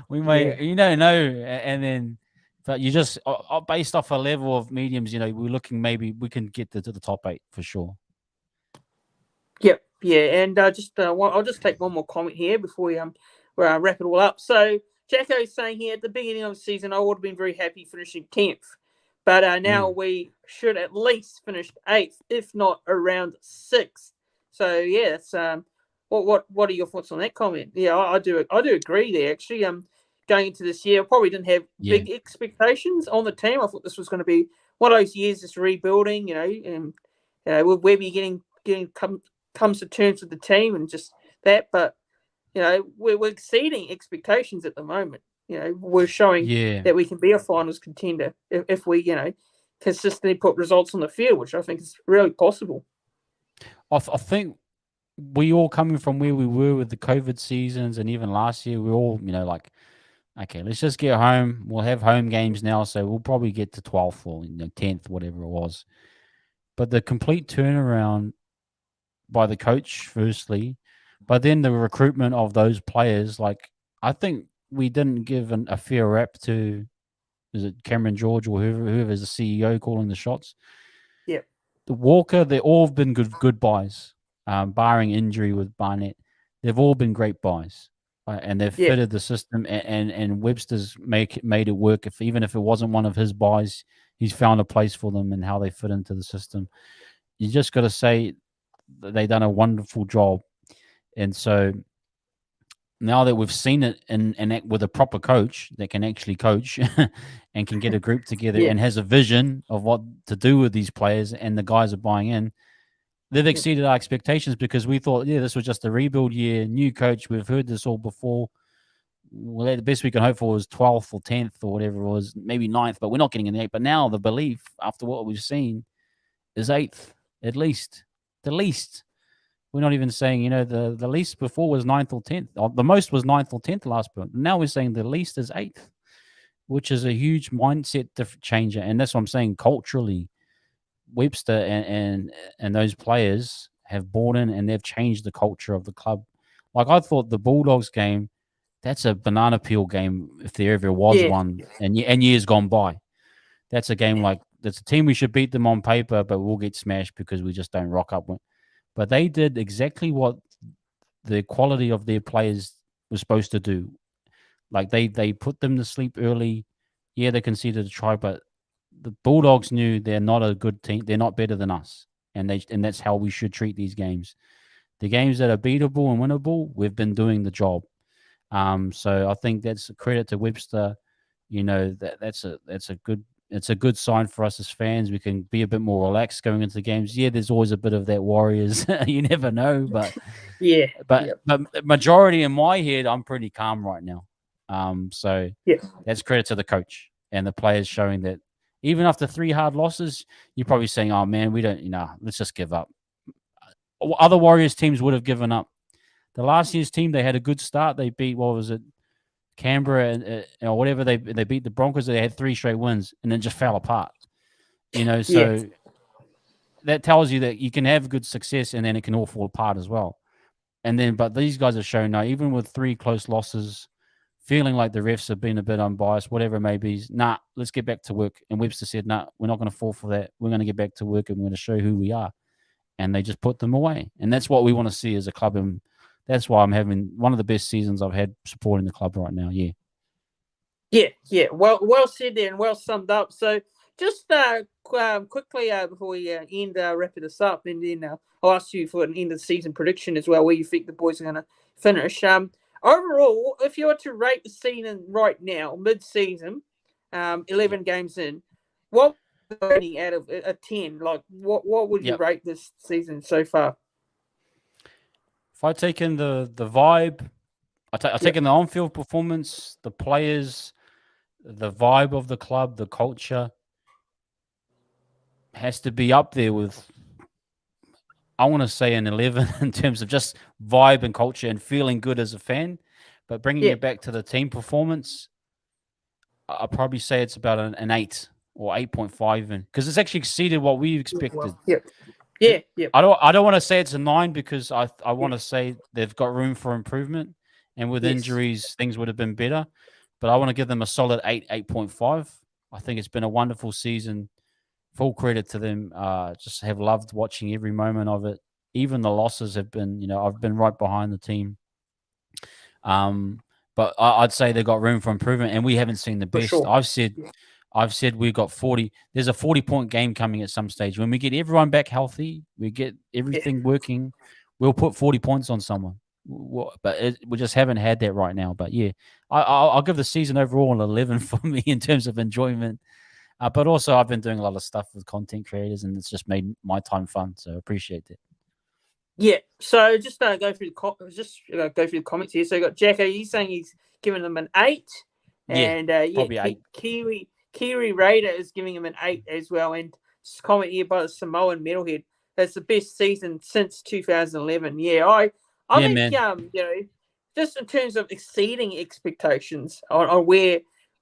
We may.
Yeah.
You don't know, and then. But you just based off a level of mediums, we're looking maybe we can get to the top 8 for sure.
Yep. Yeah. And I'll just take one more comment here before we wrap it all up. So Jacko's saying here at the beginning of the season, I would have been very happy finishing 10th, but now we should at least finish 8th, if not around 6th. So yeah, it's what are your thoughts on that comment? Yeah, I do agree there. Actually, going into this year, I probably didn't have big expectations on the team. I thought this was going to be one of those years just rebuilding, and with Webby getting comes to terms with the team and just that. But we're exceeding expectations at the moment. We're showing that we can be a finals contender if we consistently put results on the field, which I think is really possible.
I think we all coming from where we were with the COVID seasons, and even last year, we're all like, okay, let's just get home. We'll have home games now, so we'll probably get to 12th or 10th, whatever it was. But the complete turnaround by the coach, firstly, but then the recruitment of those players, like I think we didn't give a fair rep to, is it Cameron George or whoever's the CEO calling the shots?
Yeah.
The Walker, they all have been good buys, barring injury with Barnett. They've all been great buys. And they've fitted the system, and Webster's made it work. Even if it wasn't one of his buys, he's found a place for them and how they fit into the system. You just got to say they've done a wonderful job. And so now that we've seen it and with a proper coach that can actually coach and can get a group together and has a vision of what to do with these players, and the guys are buying in, they've exceeded our expectations, because we thought, this was just a rebuild year, new coach. We've heard this all before. Well, the best we can hope for was 12th or 10th or whatever it was, maybe 9th, but we're not getting in the 8th. But now the belief, after what we've seen, is 8th, at least. The least. We're not even saying, the least before was 9th or 10th. The most was 9th or 10th last point. Now we're saying the least is 8th, which is a huge mindset changer. And that's what I'm saying, culturally, Webster and those players have bought in, and they've changed the culture of the club. Like, I thought the Bulldogs game, that's a banana peel game if there ever was one, and years gone by. That's a game that's a team we should beat them on paper, but we'll get smashed because we just don't rock up. But they did exactly what the quality of their players was supposed to do. Like, they put them to sleep early. Yeah, they conceded a try, but the Bulldogs knew they're not a good team. They're not better than us, and that's how we should treat these games. The games that are beatable and winnable, we've been doing the job. So I think that's a credit to Webster. That's a good sign for us as fans. We can be a bit more relaxed going into the games. Yeah, there's always a bit of that Warriors. You never know, but but majority in my head, I'm pretty calm right now. So that's credit to the coach and the players, showing that even after 3 hard losses, you're probably saying, oh man, we don't, let's just give up. Other Warriors teams would have given up. The last year's team, they had a good start. They beat, what was it, Canberra or whatever. They beat the Broncos. They had 3 straight wins and then just fell apart. So that tells you that you can have good success and then it can all fall apart as well. But these guys have shown now, even with 3 close losses, feeling like the refs have been a bit unbiased, whatever it may be, let's get back to work. And Webster said, we're not going to fall for that. We're going to get back to work, and we're going to show who we are. And they just put them away. And that's what we want to see as a club. And that's why I'm having one of the best seasons I've had supporting the club right now.
Yeah. Well said there, and well summed up. So just quickly before we wrapping this up, and then I'll ask you for an end of the season prediction as well, where you think the boys are going to finish. Overall, if you were to rate the season right now, mid-season, 11 games in, what rating out of a 10? Like, what would you rate this season so far?
If I take in the vibe, I take in the on-field performance, the players, the vibe of the club, the culture, has to be up there with, I want to say, an 11 in terms of just vibe and culture and feeling good as a fan. But bringing it back to the team performance, I'll probably say it's about an 8 or 8.5 even, because it's actually exceeded what we expected.
Yeah.
I don't want to say it's a 9 because I want to say they've got room for improvement, and with injuries things would have been better. But I want to give them a solid 8.5. I think it's been a wonderful season. Full credit to them. Just have loved watching every moment of it. Even the losses have been, I've been right behind the team. But I'd say they've got room for improvement, and we haven't seen the best.
Sure.
I've said we've got 40. There's a 40-point game coming at some stage. When we get everyone back healthy, we get everything working, we'll put 40 points on someone. But we just haven't had that right now. But yeah, I'll give the season overall an 11 for me in terms of enjoyment. But also, I've been doing a lot of stuff with content creators, and it's just made my time fun. So I appreciate it.
Yeah. So just go through the comments here. So you got Jacko. He's saying he's giving them an 8, and
probably 8.
Kiwi Raider is giving him an 8 as well. And just comment here by the Samoan Metalhead. That's the best season since 2011. Yeah, I think
man.
just in terms of exceeding expectations on where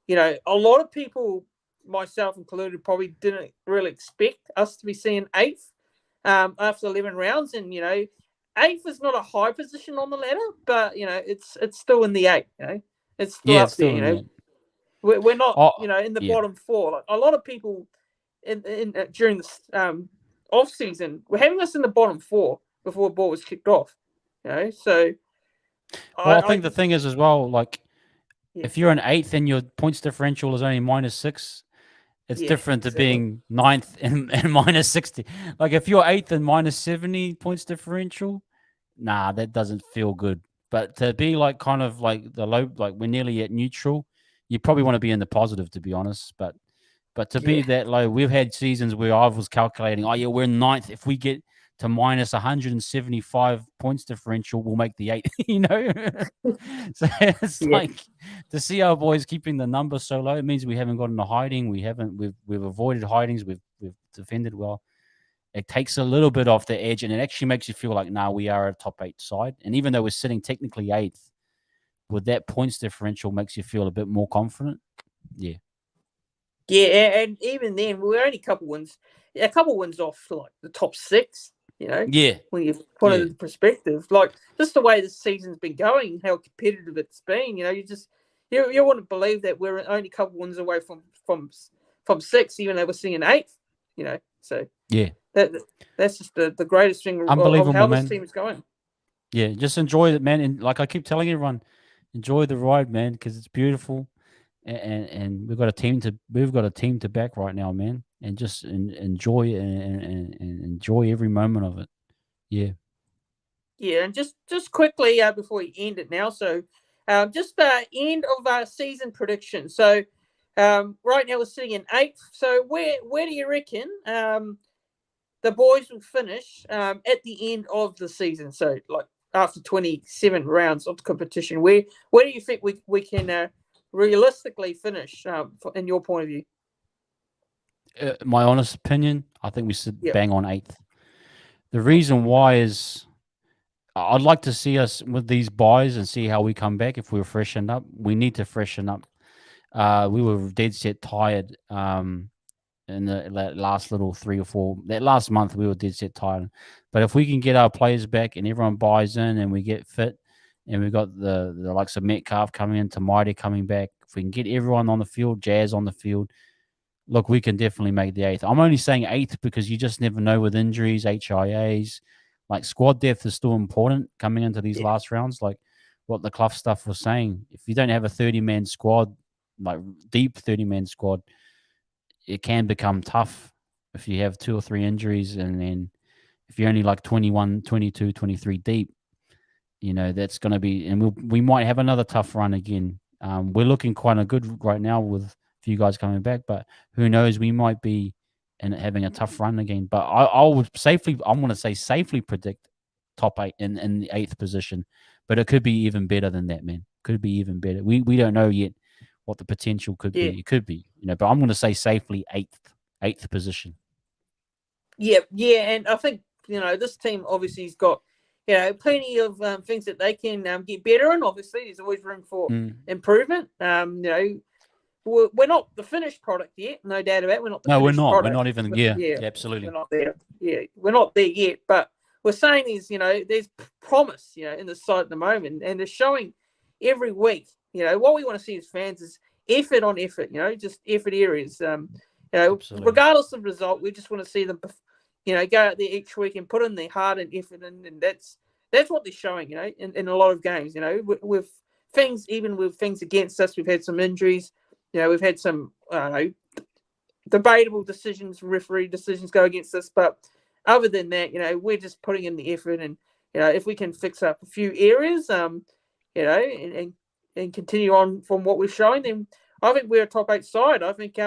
a lot of people, myself included, probably didn't really expect us to be seeing 8th after 11 rounds. And 8th is not a high position on the ladder, but it's still in the 8. It's still up there. We're not in the bottom 4. Like a lot of people during the off season were having us in the bottom 4 before the ball was kicked off. So
I think the thing is as well, like if you're an 8th and your points differential is only -6, it's different to being 9th and -60. Like if you're 8th and -70 points differential, nah, that doesn't feel good. But to be like kind of like the low, like we're nearly at neutral, you probably want to be in the positive, to be honest. But to be that low, we've had seasons where I was calculating, we're 9th. If we get to -175 points differential, we'll make the 8. So it's like to see our boys keeping the number so low. It means we haven't gotten a hiding. We've avoided hidings. We've defended well. It takes a little bit off the edge, and it actually makes you feel like, we are a top 8 side. And even though we're sitting technically 8th, with that points differential makes you feel a bit more confident. Yeah.
Yeah, and even then, we're only a couple wins off like the top 6.
Yeah.
When you put it into perspective, like just the way the season's been going, how competitive it's been, you wouldn't believe that we're only a couple wins away from 6, even though we're sitting in 8th. So
yeah,
that's just the greatest thing
Unbelievable,
of how
man.
this team is going.
Yeah, just enjoy it, man. And like I keep telling everyone, enjoy the ride, man, because it's beautiful. And we've got a team to back right now, man. And just enjoy it and enjoy every moment of it. Yeah.
Yeah, and just quickly before we end it now, so just end of our season prediction. So right now we're sitting in 8th. So where do you reckon the boys will finish at the end of the season? So like after 27 rounds of the competition, where do you think we can realistically finish in your point of view?
My honest opinion, I think we sit bang on 8th. The reason why is I'd like to see us with these buys and see how we come back. If we're freshened up, we need to freshen up. We were dead set tired in that last little 3 or 4. That last month we were dead set tired. But if we can get our players back and everyone buys in and we get fit, and we've got the likes of Metcalf coming in, Tamati coming back, if we can get everyone on the field, Jazz on the field, look, we can definitely make the 8th. I'm only saying 8th because you just never know with injuries, HIAs. Like squad depth is still important coming into these last rounds. Like what the Clough stuff was saying, if you don't have a 30-man squad, like deep 30-man squad, it can become tough if you have 2 or 3 injuries. And then if you're only like 21, 22, 23 deep, that's going to be, and we might have another tough run again. We're looking quite a good right now with a few guys coming back, but who knows, we might be having a tough run again. But I'm going to say safely predict top 8 in the 8th position, but it could be even better than that, man. Could be even better. We don't know yet what the potential could be. It could be, but I'm going to say safely 8th position.
Yeah, and I think this team obviously has got plenty of things that they can get better in. Obviously, there's always room for improvement. we're not the finished product yet, no doubt about it. We're not the
No, we're
finished
not.
product.
We're not even. Yeah, absolutely.
We're not there. Yeah, we're not there yet. But we're saying is, there's promise, in the side at the moment, and they're showing every week. What we want to see as fans is effort on effort. Just effort areas.
Absolutely.
Regardless of result, we just want to see them, go out there each week and put in their heart and effort, and that's what they're showing. In a lot of games. With things, even with things against us, we've had some injuries. We've had some debatable decisions, referee decisions go against us. But other than that, we're just putting in the effort. And, if we can fix up a few areas, and continue on from what we're showing, then I think we're a top 8 side. I think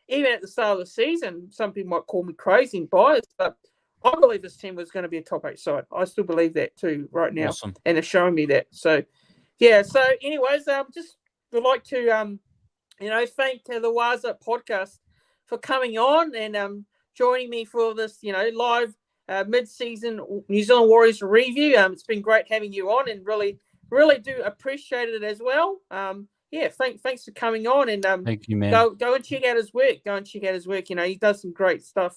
even at the start of the season, some people might call me crazy and biased, but I believe this team was going to be a top 8 side. I still believe that too right now.
Awesome.
And they're showing me that. So, yeah. So anyways, just would like to, thank the Wise Up podcast for coming on and joining me for this, live mid-season New Zealand Warriors review. It's been great having you on, and really, really do appreciate it as well. Thanks for coming on, and
thank you, man.
Go and check out his work. He does some great stuff.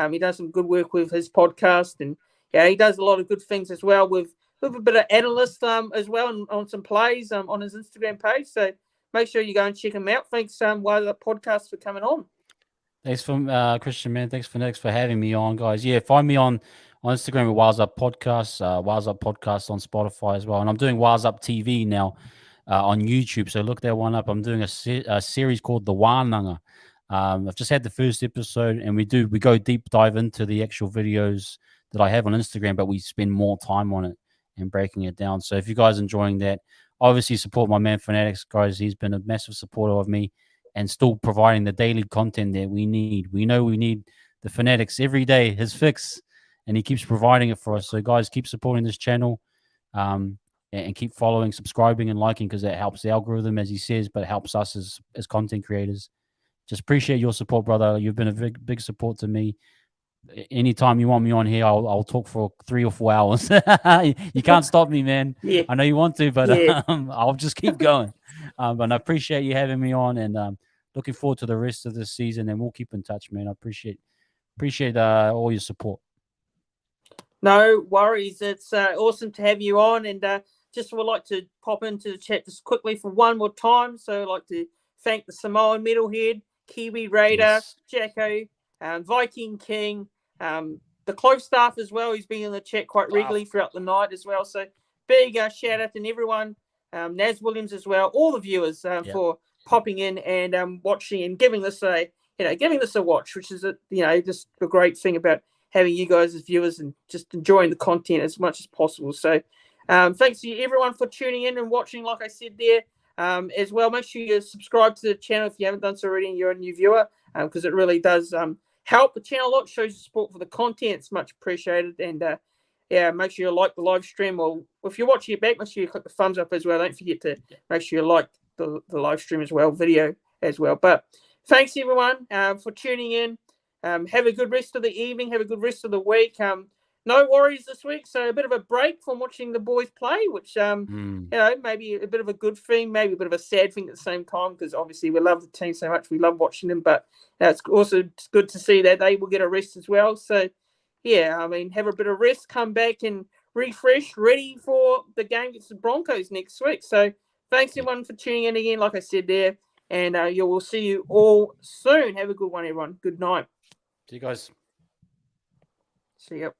He does some good work with his podcast, and he does a lot of good things as well with a bit of analyst as well, and on some plays on his Instagram page. So make sure you go and check him out. Thanks, Wise Up Podcast, for coming on.
Thanks for Christian, man. Thanks for having me on, guys. Yeah, find me on Instagram at Wise Up Podcast, Wise Up Podcast on Spotify as well, and I'm doing Wise Up TV now on YouTube. So look that one up. I'm doing a series called The Wānanga. I've just had the first episode, and we go deep dive into the actual videos that I have on Instagram, but we spend more time on it and breaking it down. So if you guys are enjoying that, obviously support my man Fanatics, guys. He's been a massive supporter of me and still providing the daily content that we need. We know we need the Fanatics every day, his fix, and he keeps providing it for us. So guys, keep supporting this channel and keep following, subscribing, and liking, because that helps the algorithm, as he says, but it helps us as content creators. Just appreciate your support, brother. You've been a big support to me. Anytime you want me on here, I'll talk for 3 or 4 hours. You can't stop me, man.
Yeah.
I know you want to, but I'll just keep going. But I appreciate you having me on, and looking forward to the rest of this season. And we'll keep in touch, man. I appreciate all your support.
No worries. It's awesome to have you on, and just would like to pop into the chat just quickly for one more time. So I'd like to thank the Samoan Metalhead, Kiwi Raider,
Yes.
Jacko, Viking King, the Clove staff as well. He's been in the chat quite regularly throughout the night as well. So big shout out to everyone. Naz Williams as well. All the viewers for popping in and watching and giving this a watch, which is just a great thing about having you guys as viewers and just enjoying the content as much as possible. So thanks to everyone for tuning in and watching, like I said there. As well, make sure you subscribe to the channel if you haven't done so already and you're a new viewer, because it really does help the channel a lot, shows your support for the content. It's much appreciated. And make sure you like the live stream, or if you're watching it back, make sure you click the thumbs up as well. Don't forget to make sure you like the live stream as well, video as well. But thanks everyone for tuning in. Have a good rest of the evening, have a good rest of the week. No worries this week, so a bit of a break from watching the boys play, which maybe a bit of a good thing, maybe a bit of a sad thing at the same time, because obviously we love the team so much, we love watching them, but it's also good to see that they will get a rest as well. So have a bit of rest, come back and refresh, ready for the game against the Broncos next week. So thanks everyone for tuning in again, like I said there, and we'll see you all soon. Have a good one, everyone. Good night.
See you guys.
See you.